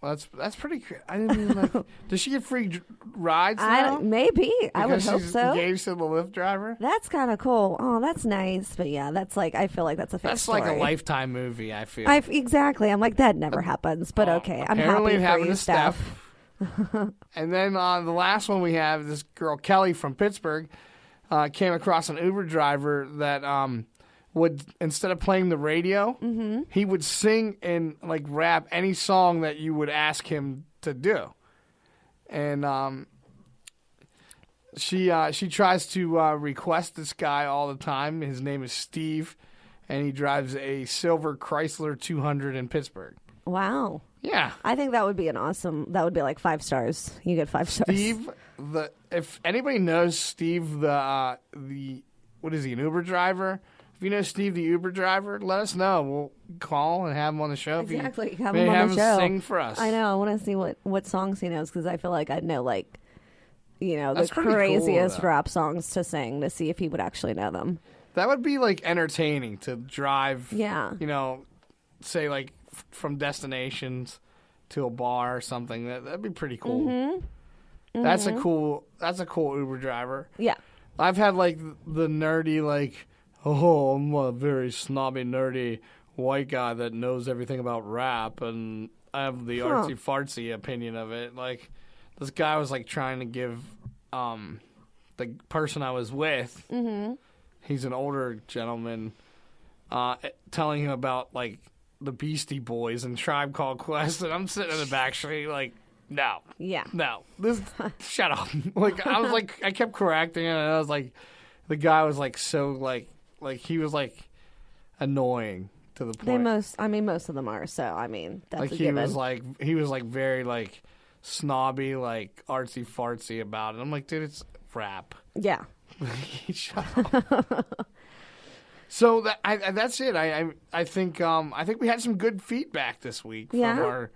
Well, that's pretty. I didn't even like. Does she get free rides now? Maybe. I would hope she's so. Engaged to the Lyft driver. That's kind of cool. Oh, that's nice. But yeah, that's like I feel like that's a fake story. Like a Lifetime movie. I feel. Exactly. I'm like that never happens. But okay, I'm happy for you, Steph. And then the last one we have, this girl Kelly from Pittsburgh came across an Uber driver that would, instead of playing the radio, he would sing and like rap any song that you would ask him to do. And she tries to request this guy all the time. His name is Steve, and he drives a silver Chrysler 200 in Pittsburgh. Wow. Yeah. I think that would be that would be like 5 stars. You get 5 stars. Steve, if anybody knows Steve, the what is he, an Uber driver? If you know Steve, the Uber driver, let us know. We'll call and have him on the show. Exactly. Have him on the show. Sing for us. I know. I want to see what songs he knows, because I feel like I'd know That's the pretty craziest cool, rap songs to sing, to see if he would actually know them. That would be like entertaining to drive. Yeah. Say like from destinations to a bar or something. That'd be pretty cool. Mm-hmm. That's a cool Uber driver. Yeah. I've had like the nerdy oh, I'm a very snobby, nerdy white guy that knows everything about rap, and I have the artsy-fartsy opinion of it. Like, this guy was, like, trying to give the person I was with, he's an older gentleman, telling him about, like, the Beastie Boys and Tribe Called Quest, and I'm sitting in the back street, like, no. Yeah. No. Shut up. Like, I was like, I kept correcting it, and I was like, the guy was, like, so, like he was like annoying to the point. Most of them are. So I mean, that's like a given. He was like very like snobby, like artsy fartsy about it. I'm like, dude, it's rap. Yeah. Shut up. So that's it. I think we had some good feedback this week from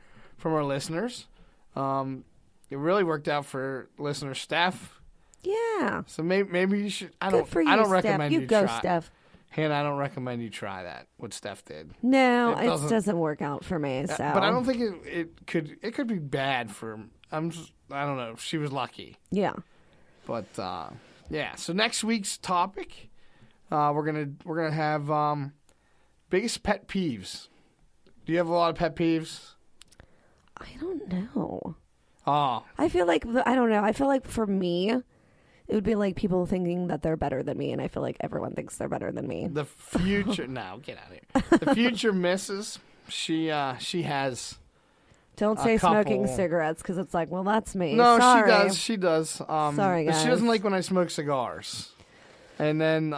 our listeners. It really worked out for listener Steph. Yeah. So maybe you should. I don't recommend you go, try. Steph. Hannah, I don't recommend you try that. What Steph did. No, it doesn't work out for me. So, but I don't think it could be bad for. I don't know. She was lucky. Yeah. But yeah. So next week's topic, we're gonna have biggest pet peeves. Do you have a lot of pet peeves? I don't know. Oh. I feel like I don't know. I feel like for me, it would be like people thinking that they're better than me, and I feel like everyone thinks they're better than me. The future, no, get out of here. The future missus, she has. Don't say smoking cigarettes, because it's like, well, that's me. No, Sorry. she does. Sorry, guys. But she doesn't like when I smoke cigars. And then,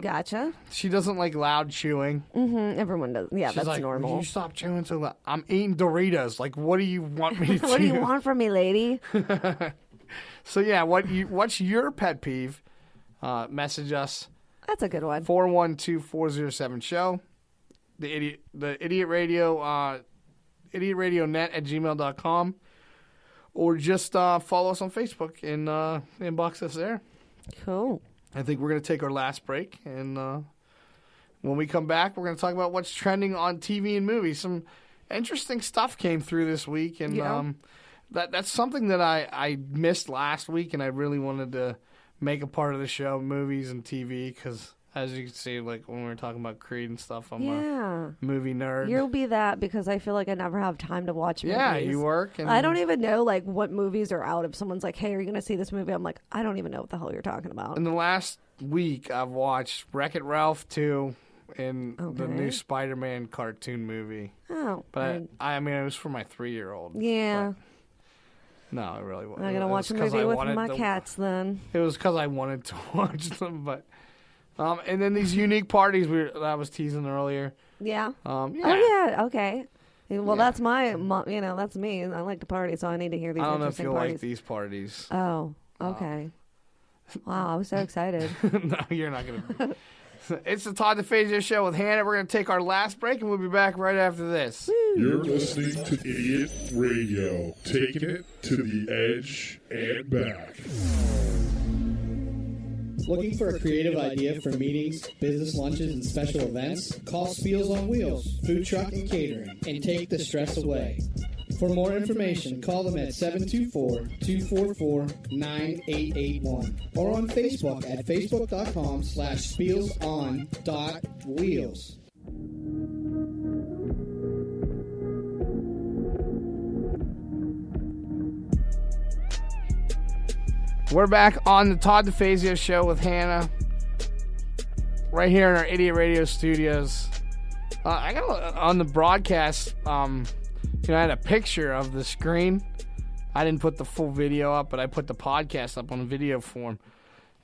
Gotcha. She doesn't like loud chewing. Mm-hmm. Everyone does. Yeah, She's that's like, normal. Will you stop chewing so loud? I'm eating Doritos. Like, what do you want me to do? What do you want from me, lady? So yeah, what's your pet peeve? Message us. That's a good one. 412-407-SHOW. The Idiot Radio, idiotradionet@gmail.com. Or just follow us on Facebook and inbox us there. Cool. I think we're going to take our last break, and when we come back, we're going to talk about what's trending on TV and movies. Some interesting stuff came through this week, and that's something that I missed last week, and I really wanted to make a part of the show, movies and TV, because As you can see, like when we were talking about Creed and stuff, I'm Yeah. a movie nerd. You'll be that because I feel like I never have time to watch movies. Yeah, you work. And I don't even know like what movies are out. If someone's like, "Hey, are you going to see this movie?" I'm like, I don't even know what the hell you're talking about. In the last week, I've watched Wreck-It Ralph 2 and the new Spider-Man cartoon movie. Oh, but I mean, it was for my 3-year-old. Yeah. No, it really wasn't. I'm going to watch a movie with my cats then. It was because I wanted to watch them, but... and then these unique parties that I was teasing earlier. Yeah. Yeah. Oh, yeah. Okay. Well, that's that's me. I like to party, so I need to hear these I don't know if interesting you'll parties. like these parties. Oh, okay. Wow, I was so excited. No, you're not going to. It's the Todd DeFazio Show with Hannah. We're going to take our last break, and we'll be back right after this. You're listening to Idiot Radio, taking it to the edge and back. Looking for a creative idea for meetings, business lunches, and special events? Call Spiels on Wheels, food truck and catering, and take the stress away. For more information, call them at 724-244-9881 or on Facebook at facebook.com/spielson.wheels. We're back on the Todd DeFazio Show with Hannah, right here in our Idiot Radio studios. I got on the broadcast. I had a picture of the screen. I didn't put the full video up, but I put the podcast up on the video form,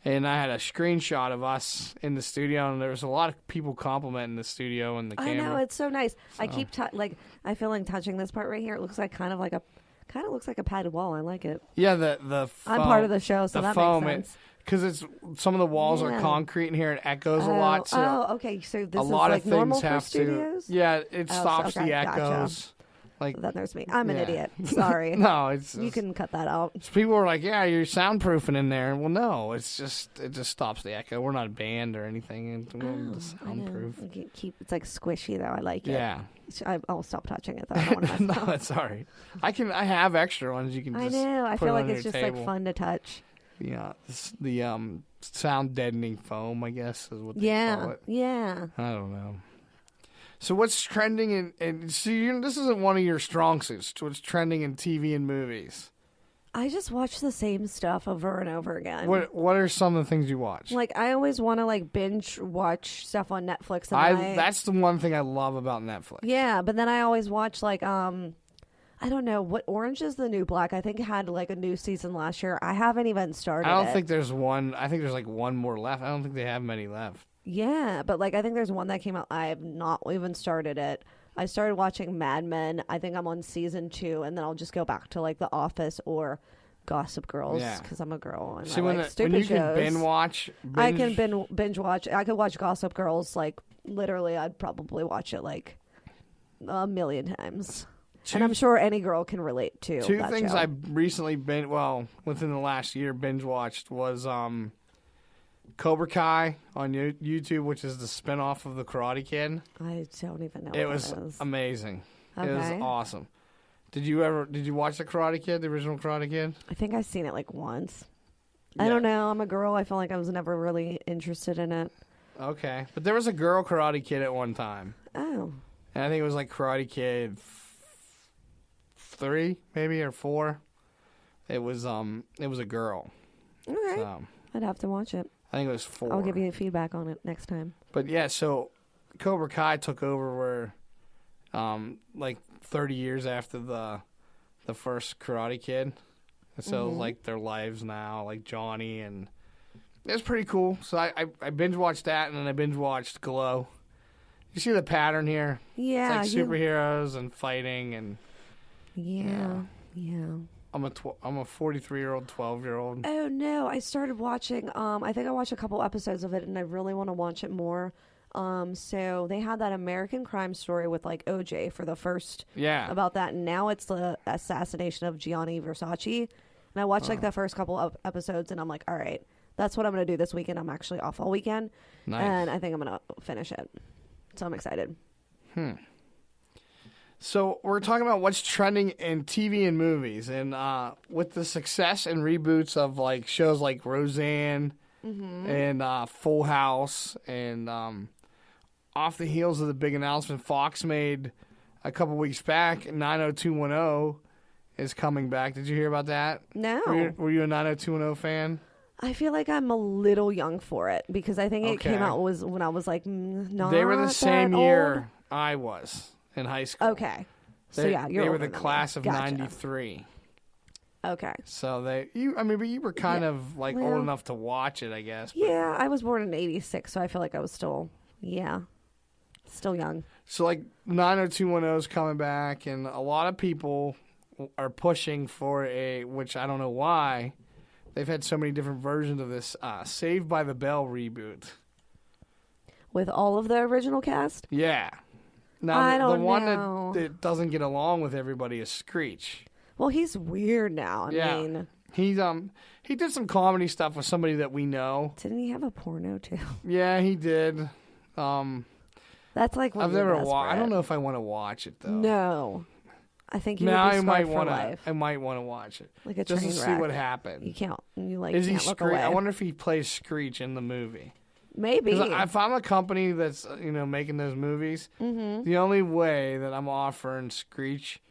and I had a screenshot of us in the studio, and there was a lot of people complimenting the studio and the camera. I know, it's so nice. I keep I feel like touching this part right here. It looks like kind of looks like a padded wall. I like it. Yeah, the foam, I'm part of the show, so that makes sense. Because some of the walls are concrete in here, it echoes a lot. So okay. So this a is lot like of normal things have for studios? Yeah, it stops the echoes. Gotcha. Like then there's me. I'm an idiot. Sorry. No, you can cut that out. People are like, "Yeah, you're soundproofing in there." Well, no, it just stops the echo. We're not a band or anything. It's soundproof. It's like squishy though. I like it. Yeah. I'll stop touching it though. I don't want to mess No, it's all right. I have extra ones. You can. I Just know. I put feel it like on it's your just table. like fun to touch. Yeah, the sound deadening foam, I guess, is what they call it. Yeah. I don't know. So what's trending and see, this isn't one of your strong suits. What's trending in TV and movies? I just watch the same stuff over and over again. What are some of the things you watch? Like I always want to like binge watch stuff on Netflix. And that's the one thing I love about Netflix. Yeah, but then I always watch like I don't know what Orange is the New Black. I think it had like a new season last year. I haven't even started. I don't think there's one. I think there's like one more left. I don't think they have many left. Yeah, but like I think there's one that came out. I have not even started it. I started watching Mad Men. I think I'm on season 2, and then I'll just go back to like The Office or Gossip Girls because I'm a girl and I like stupid when you shows. Can binge watch. I can binge watch. I could watch Gossip Girls like literally. I'd probably watch it like a million times. And I'm sure any girl can relate to Two that things show. I recently within the last year binge watched was Cobra Kai on YouTube, which is the spinoff of the Karate Kid. I don't even know. It what was that is. amazing. Okay. It was awesome. Did you watch the Karate Kid, the original Karate Kid? I think I've seen it like once. Yeah. I don't know. I'm a girl. I feel like I was never really interested in it. Okay, but there was a girl Karate Kid at one time. Oh. And I think it was like Karate Kid 3 maybe or 4. It was a girl. Okay. So, I'd have to watch it. I think it was 4. I'll give you feedback on it next time. But yeah, so Cobra Kai took over where like 30 years after the first Karate Kid. And so like their lives now, like Johnny, and it's pretty cool. So I binge watched that, and then I binge watched Glow. You see the pattern here? Yeah. It's like superheroes and fighting and Yeah. I'm a 43-year-old, 12-year-old. Oh no, I started watching. I think I watched a couple episodes of it, and I really want to watch it more. So they had that American Crime Story with like OJ for the first about that, and now it's the assassination of Gianni Versace. And I watched like the first couple of episodes, and I'm like, all right, that's what I'm gonna do this weekend. I'm actually off all weekend, and I think I'm gonna finish it. So I'm excited. So we're talking about what's trending in TV and movies, and with the success and reboots of like shows like Roseanne and Full House, and off the heels of the big announcement Fox made a couple weeks back, 90210 is coming back. Did you hear about that? No. Were you a 90210 fan? I feel like I'm a little young for it because I think it came out when I was like not They were the same that year old. I was in high school. Okay. So They, yeah, you're they were older the than class me. of Gotcha. 93. Okay. So but you were kind of like well, old enough to watch it, I guess. But. Yeah, I was born in '86, so I feel like I was still young. So like 90210 is coming back, and a lot of people are pushing for which I don't know why. They've had so many different versions of this Saved by the Bell reboot. With all of the original cast? Yeah. Now, I the don't one know. that doesn't get along with everybody is Screech. Well, he's weird now. I mean, he did some comedy stuff with somebody that we know. didn't he have a porno too? Yeah, he did. That's like I've never watched. I don't know if I want to watch it though. No, I think you Now would be I might want want to. I might want to watch it like a just to train see wreck. what happened. You can't. You like Is he can't look Screech? away. I wonder if he plays Screech in the movie. Maybe. 'Cause if I'm a company that's making those movies, the only way that I'm offering Screech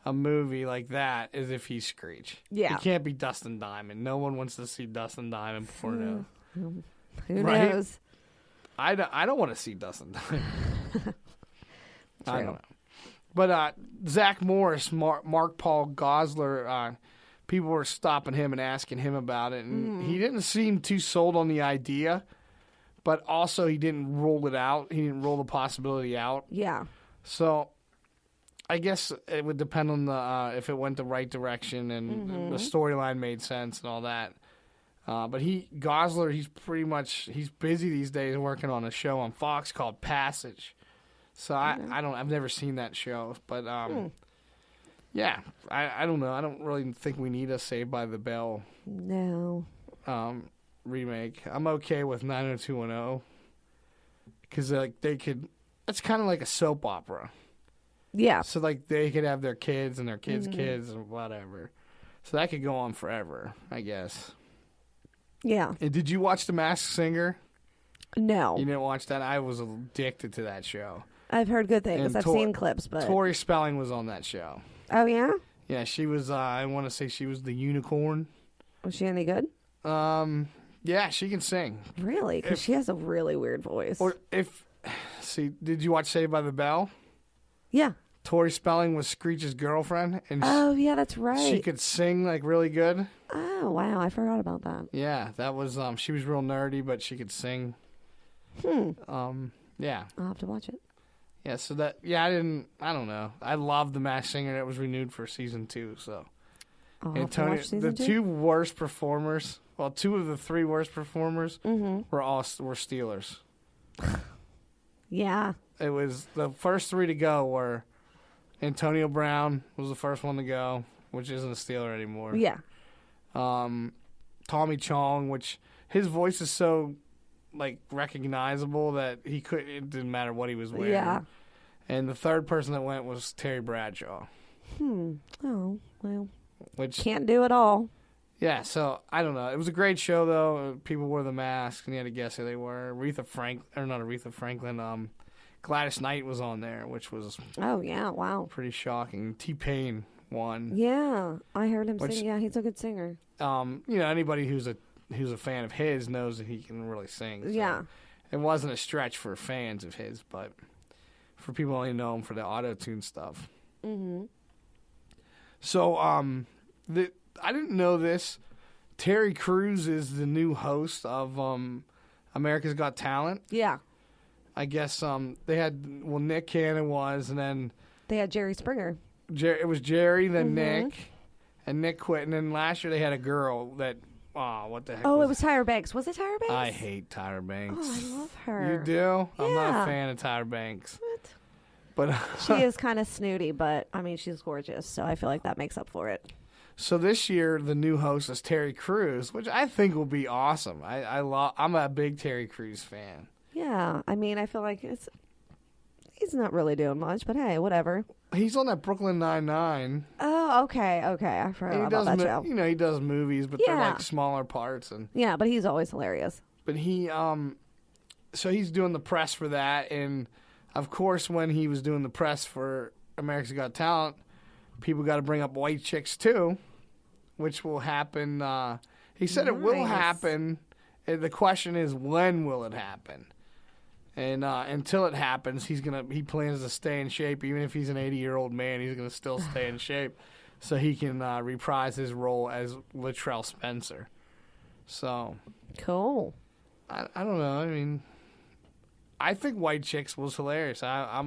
a movie like that is if he's Screech. Yeah. He can't be Dustin Diamond. No one wants to see Dustin Diamond porno. Who Right? knows? I don't want to see Dustin Diamond. I True. don't know. But Zach Morris, Mark Paul Gosselaar, people were stopping him and asking him about it, and he didn't seem too sold on the idea, but also he didn't rule it out. He didn't rule the possibility out. Yeah. So I guess it would depend on the if it went the right direction and the storyline made sense and all that. But Gosselaar, he's busy these days working on a show on Fox called Passage. So I've never seen that show, but yeah, I don't know. I don't really think we need a Saved by the Bell No. remake. I'm okay with 90210 because they could. It's kind of like a soap opera. Yeah. So like they could have their kids and their kids' kids and whatever. So that could go on forever, I guess. Yeah. And did you watch The Masked Singer? No. You didn't watch that? I was addicted to that show. I've heard good things. And I've seen clips, but Tori Spelling was on that show. oh yeah, Yeah, she was. I want to say she was the unicorn. was she any good? Yeah, she can sing. Really? Because she has a really weird voice. Or did you watch Saved by the Bell? Yeah. Tori Spelling was Screech's girlfriend, and Oh yeah, that's right. she could sing like really good. Oh wow, I forgot about that. Yeah, that was. She was real nerdy, but she could sing. Yeah. I'll have to watch it. Yeah, so that, I don't know. I love The Masked Singer. That was renewed for season 2, so. I'll have to Tony, watch season the 2. two worst performers, well, 2 of the 3 worst performers Mm-hmm. were Steelers. Yeah. It was, the first 3 to go were Antonio Brown was the first one to go, which isn't a Steeler anymore. Yeah. Tommy Chong, which his voice is so like recognizable that it didn't matter what he was wearing. Yeah. And the third person that went was Terry Bradshaw. Oh well. Which Can't do it all. yeah, so I don't know. It was a great show though. People wore the masks and you had to guess who they were. Gladys Knight was on there, which was Oh yeah. Wow. pretty shocking. T-Pain won. Yeah, I heard him sing. Yeah, he's a good singer. Anybody who's a fan of his knows that he can really sing. So Yeah. It wasn't a stretch for fans of his, but for people who only know him for the auto-tune stuff. Mm-hmm. So, I didn't know this. Terry Crews is the new host of America's Got Talent. Yeah. I guess they had, Nick Cannon was, and then They had Jerry Springer. it was Jerry, then Mm-hmm. Nick, and Nick quit. And then last year they had a girl that, what the heck Oh, it was Tyra Banks. Was it Tyra Banks? I hate Tyra Banks. Oh, I love her. You do? I'm not Yeah. a fan of Tyra Banks. What? But She is kind of snooty, but I mean, she's gorgeous, so I feel like that makes up for it. So this year the new host is Terry Crews, which I think will be awesome. I'm a big Terry Crews fan. Yeah, I mean, I feel like he's not really doing much, but hey, whatever. He's on that Brooklyn Nine-Nine. Oh, okay. I forgot about that show. He does movies, but they're like smaller parts. And yeah, but he's always hilarious. But he, so he's doing the press for that, and of course, when he was doing the press for America's Got Talent, people got to bring up white chicks too, which will happen. He said it will happen. The question is, when will it happen? And until it happens, he plans to stay in shape. Even if he's an 80-year-old man, he's going to still stay in shape, so he can reprise his role as Latrell Spencer. So cool. I don't know. I mean, I think White Chicks was hilarious. I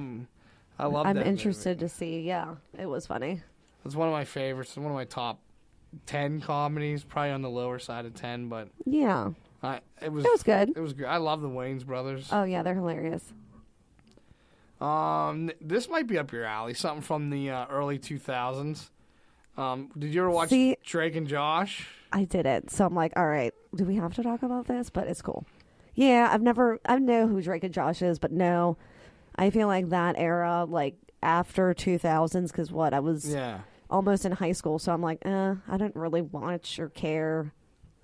love that. I'm interested to see. Yeah, it was funny. It's one of my favorites. It's one of my top 10 comedies. Probably on the lower side of 10, but yeah, it was good. It was good. I love the Wayans brothers. Oh yeah, they're hilarious. This might be up your alley. Something from the early 2000s. Did you ever watch Drake and Josh? I didn't. So I'm like, all right, do we have to talk about this? But it's cool. Yeah, I know who Drake and Josh is, but no, I feel like that era, like after 2000s, because I was almost in high school, so I'm like, I didn't really watch or care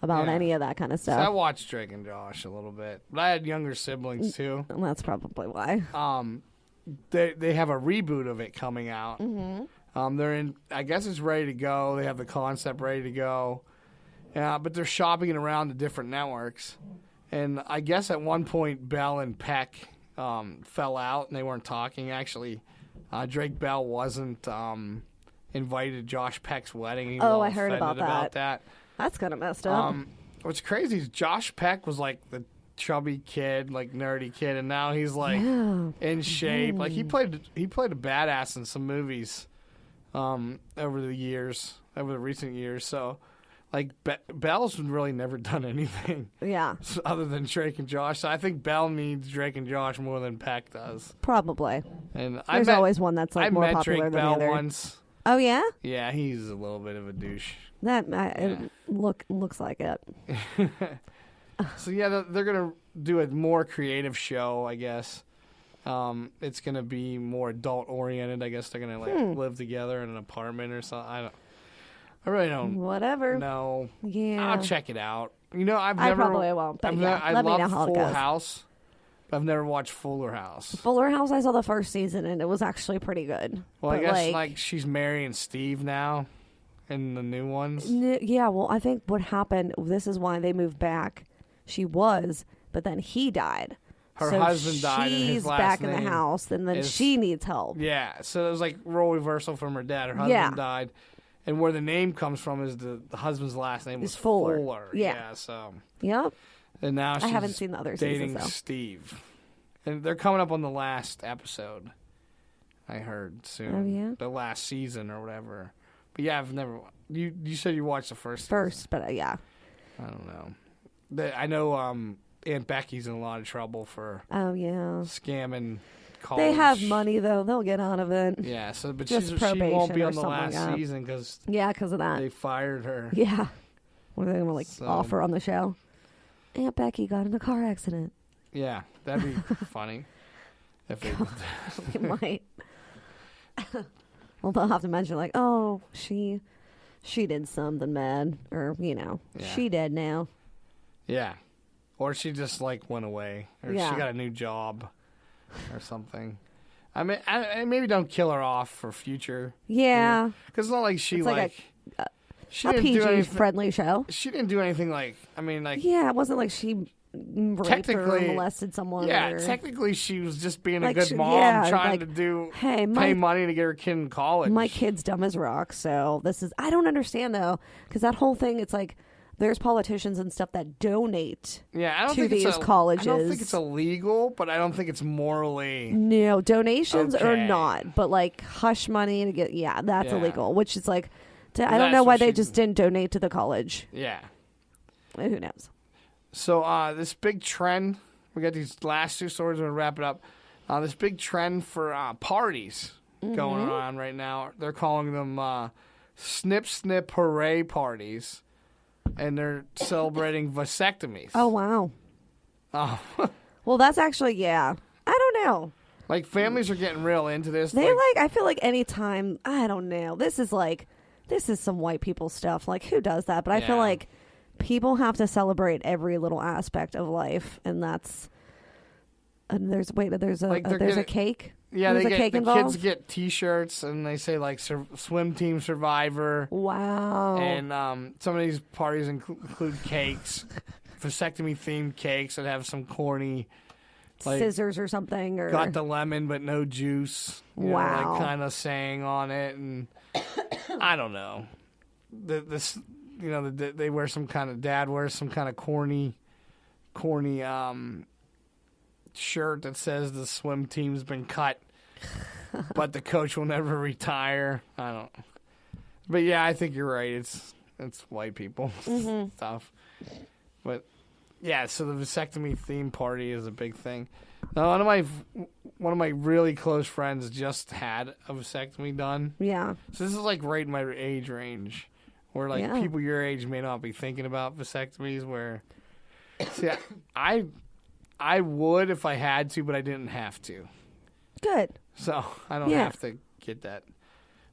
about any of that kind of stuff. So I watched Drake and Josh a little bit, but I had younger siblings too. And that's probably why. They have a reboot of it coming out. Mm-hmm. They're in. I guess it's ready to go. They have the concept ready to go. Yeah, but they're shopping it around to different networks. And I guess at one point, Bell and Peck fell out and they weren't talking. Actually, Drake Bell wasn't invited to Josh Peck's wedding. He was all I heard about that. That's kind of messed up. What's crazy is Josh Peck was like the chubby kid, like nerdy kid, and now he's like in shape. Like he played a badass in some movies over the recent years. So. Like, Bell's really never done anything. Yeah. Other than Drake and Josh. So I think Bell needs Drake and Josh more than Peck does. Probably. And There's always one that's like more popular Drake than Bell the other. Once. Oh, yeah? Yeah, he's a little bit of a douche. It looks like it. So, yeah, they're going to do a more creative show, I guess. It's going to be more adult-oriented. I guess they're going to live together in an apartment or something. I really don't. Whatever. No. Yeah. I'll check it out. I probably won't. But I let me know love how it Full goes. House, but I've never watched Fuller House. Fuller House, I saw the first season and it was actually pretty good. Well, I guess like she's marrying Steve now, in the new ones. Yeah. Well, I think what happened. This is why they moved back. She was, but then he died. Her husband died. And his last back in name the house, and then she needs help. Yeah. So it was like role reversal from her dad. Her husband died. And where the name comes from is the husband's last name was Fuller. Yeah. So. Yep. And now she's I haven't seen the other dating seasons, though. Steve. And they're coming up on the last episode. I heard soon. Oh, yeah? The last season or whatever. But yeah, I've never. You said you watched the first. But yeah. I don't know. I know Aunt Becky's in a lot of trouble for. Oh yeah. Scamming. College. They have money though; they'll get out of it. Yeah, so but Just she won't be on the last like season because of that they fired her. Yeah, what are they gonna offer on the show? Aunt Becky got in a car accident. Yeah, that'd be funny if they it might. Well, they'll have to mention she did something bad, or she dead now. Yeah, or she just went away, or she got a new job. Or something. I mean, maybe don't kill her off for future. Yeah, because it's not like she she didn't do anything friendly show. She didn't do anything yeah, it wasn't like she raped or molested someone. Yeah, technically she was just being a good mom, trying to pay money to get her kid in college. My kid's dumb as rocks, so I don't understand though, because that whole thing, it's like. There's politicians and stuff that donate to these colleges. I don't think it's illegal, but I don't think it's morally. No, donations are not. But hush money to get, that's illegal. Which is I don't know why they just didn't donate to the college. Yeah. Who knows? So this big trend, we got these last two stories, we're going to wrap it up. This big trend for parties going on right now. They're calling them Snip Snip Hooray parties. And they're celebrating vasectomies. Oh, wow. Oh. Well, that's actually, I don't know. Like, families are getting real into this. They I feel like anytime, I don't know. This is some white people stuff. Like, who does that? But I feel like people have to celebrate every little aspect of life, and that's. And there's a cake. Yeah, there's the involved? kids get T-shirts, and they say like swim team survivor. Wow. And some of these parties include cakes, vasectomy themed cakes that have some corny. Like, scissors or something, or got the lemon but no juice. Wow. Like kind of saying on it, and I don't know. They wear some kind of dad wears some kind of corny shirt that says the swim team's been cut, but the coach will never retire. I don't. But yeah, I think you're right. It's white people stuff, but. Yeah, so the vasectomy theme party is a big thing. Now, one of my really close friends just had a vasectomy done. Yeah. So this is like right in my age range, where like people your age may not be thinking about vasectomies. Where, see, I would if I had to, but I didn't have to. Good. So I don't have to get that.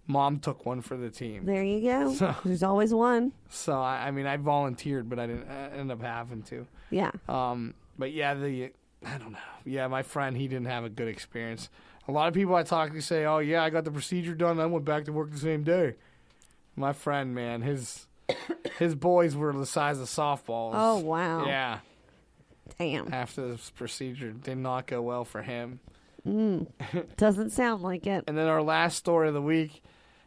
Mom took one for the team. There you go. So, there's always one. So I mean, I volunteered, but I didn't end up having to. Yeah. But yeah, I don't know. Yeah, my friend, he didn't have a good experience. A lot of people I talk to say, "Oh yeah, I got the procedure done. I went back to work the same day." My friend, man, his boys were the size of softballs. Oh wow. Yeah. Damn. After this procedure, did not go well for him. Doesn't sound like it. And then our last story of the week.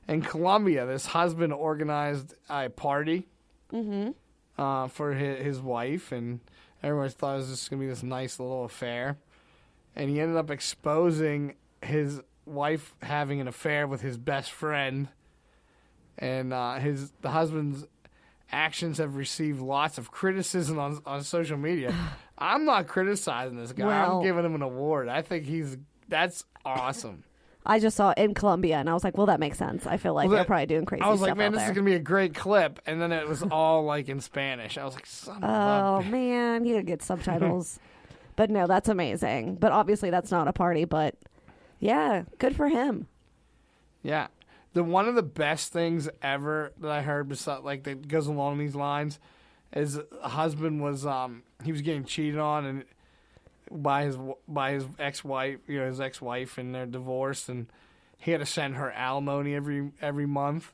In Colombia, this husband organized a party for his wife, and everyone thought it was just going to be this nice little affair. And he ended up exposing his wife having an affair with his best friend. And the husband's actions have received lots of criticism on social media. I'm not criticizing this guy. Well, I'm giving him an award. I think that's awesome. I just saw it in Colombia, and I was like, well, that makes sense. I feel like they're probably doing crazy stuff. I was like, out man, this there. is going to be a great clip. And then it was all like in Spanish. I was like, son of a... Oh, man, you could get subtitles. But no, that's amazing. But obviously that's not a party, but yeah, good for him. Yeah. One of the best things ever that I heard, that goes along these lines, is a husband was he was getting cheated on and by his ex-wife, his ex-wife, and they're divorced, and he had to send her alimony every month,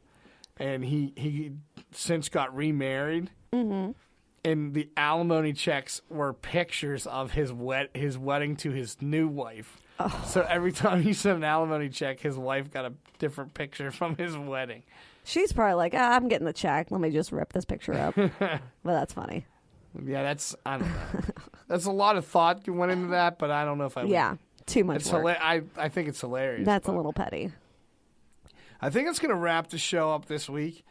and he since got remarried, and the alimony checks were pictures of his wedding to his new wife. Oh. So every time he sent an alimony check, his wife got a different picture from his wedding. She's probably like, I'm getting the check. Let me just rip this picture up. But that's funny. Yeah, I don't know. That's a lot of thought went into that, but I don't know if I would. Yeah, too much work. I think it's hilarious. That's a little petty. I think it's going to wrap the show up this week.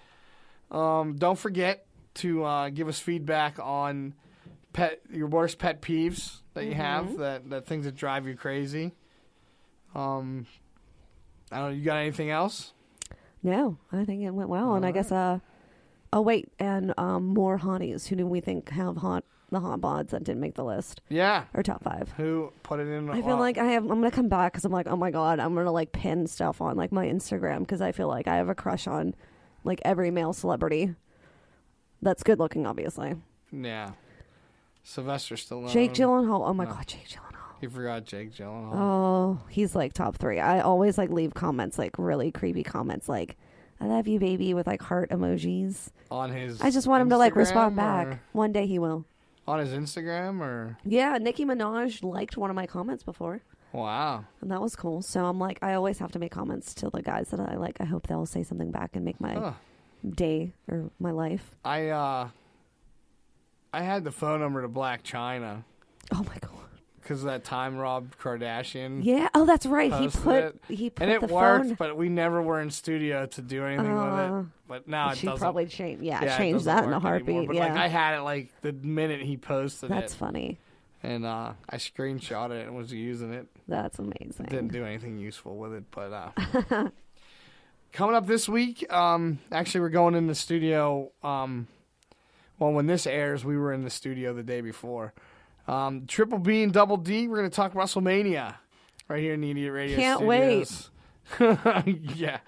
Don't forget to give us feedback on your worst pet peeves that you have, that things that drive you crazy. I don't know. You got anything else? No, I think it went well, and I guess. Oh wait, and more hotties. Who do we think have the hot bods that didn't make the list? Yeah, or top 5. Who put it in? I feel like I'm gonna come back because I'm like, oh my god, I'm gonna like pin stuff on like my Instagram because I feel like I have a crush on like every male celebrity that's good looking, obviously. Yeah, Sylvester Stallone, Jake Gyllenhaal. Oh my god, Jake Gyllenhaal. You forgot Jake Gyllenhaal. Oh, he's like top 3. I always like leave comments, like really creepy comments, like "I love you, baby," with like heart emojis. On his I just want him to like respond back. One day he will. On his Instagram or? Yeah, Nicki Minaj liked one of my comments before. Wow. And that was cool. So I'm like, I always have to make comments to the guys that I like. I hope they'll say something back and make my day or my life. I had the phone number to Black China. Oh my god. Because of that time Rob Kardashian. Yeah. Oh, that's right. He put and it the worked, phone. but we never were in studio to do anything with it. But now it she doesn't. probably changed. Yeah, it changed doesn't that in a work heartbeat. anymore. But yeah. like I had it like the minute he posted it. That's funny. And I screenshot it and was using it. That's amazing. Didn't do anything useful with it, but coming up this week, actually we're going in the studio. Well, when this airs, we were in the studio the day before. Triple B and Double D, we're going to talk WrestleMania. right here in the Idiot Radio Can't Studios. Yeah.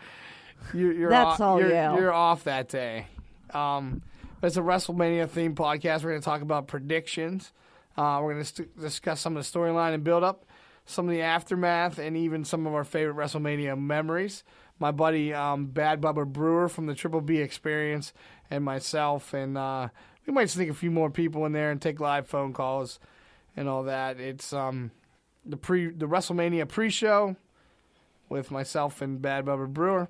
You're That's off, all you're off that day. It's a WrestleMania themed podcast. We're going to talk about predictions. We're going to discuss some of the storyline and build up, some of the aftermath, and even some of our favorite WrestleMania memories. My buddy Bad Bubba Brewer from the Triple B Experience and myself, and we might sneak a few more people in there and take live phone calls and all that. It's the WrestleMania pre-show with myself and Bad Bubba Brewer.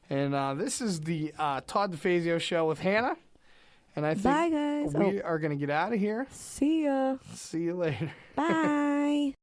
And this is the Todd DeFazio show with Hannah. And I think Bye, guys. we are going to get out of here. See ya. See you later. Bye.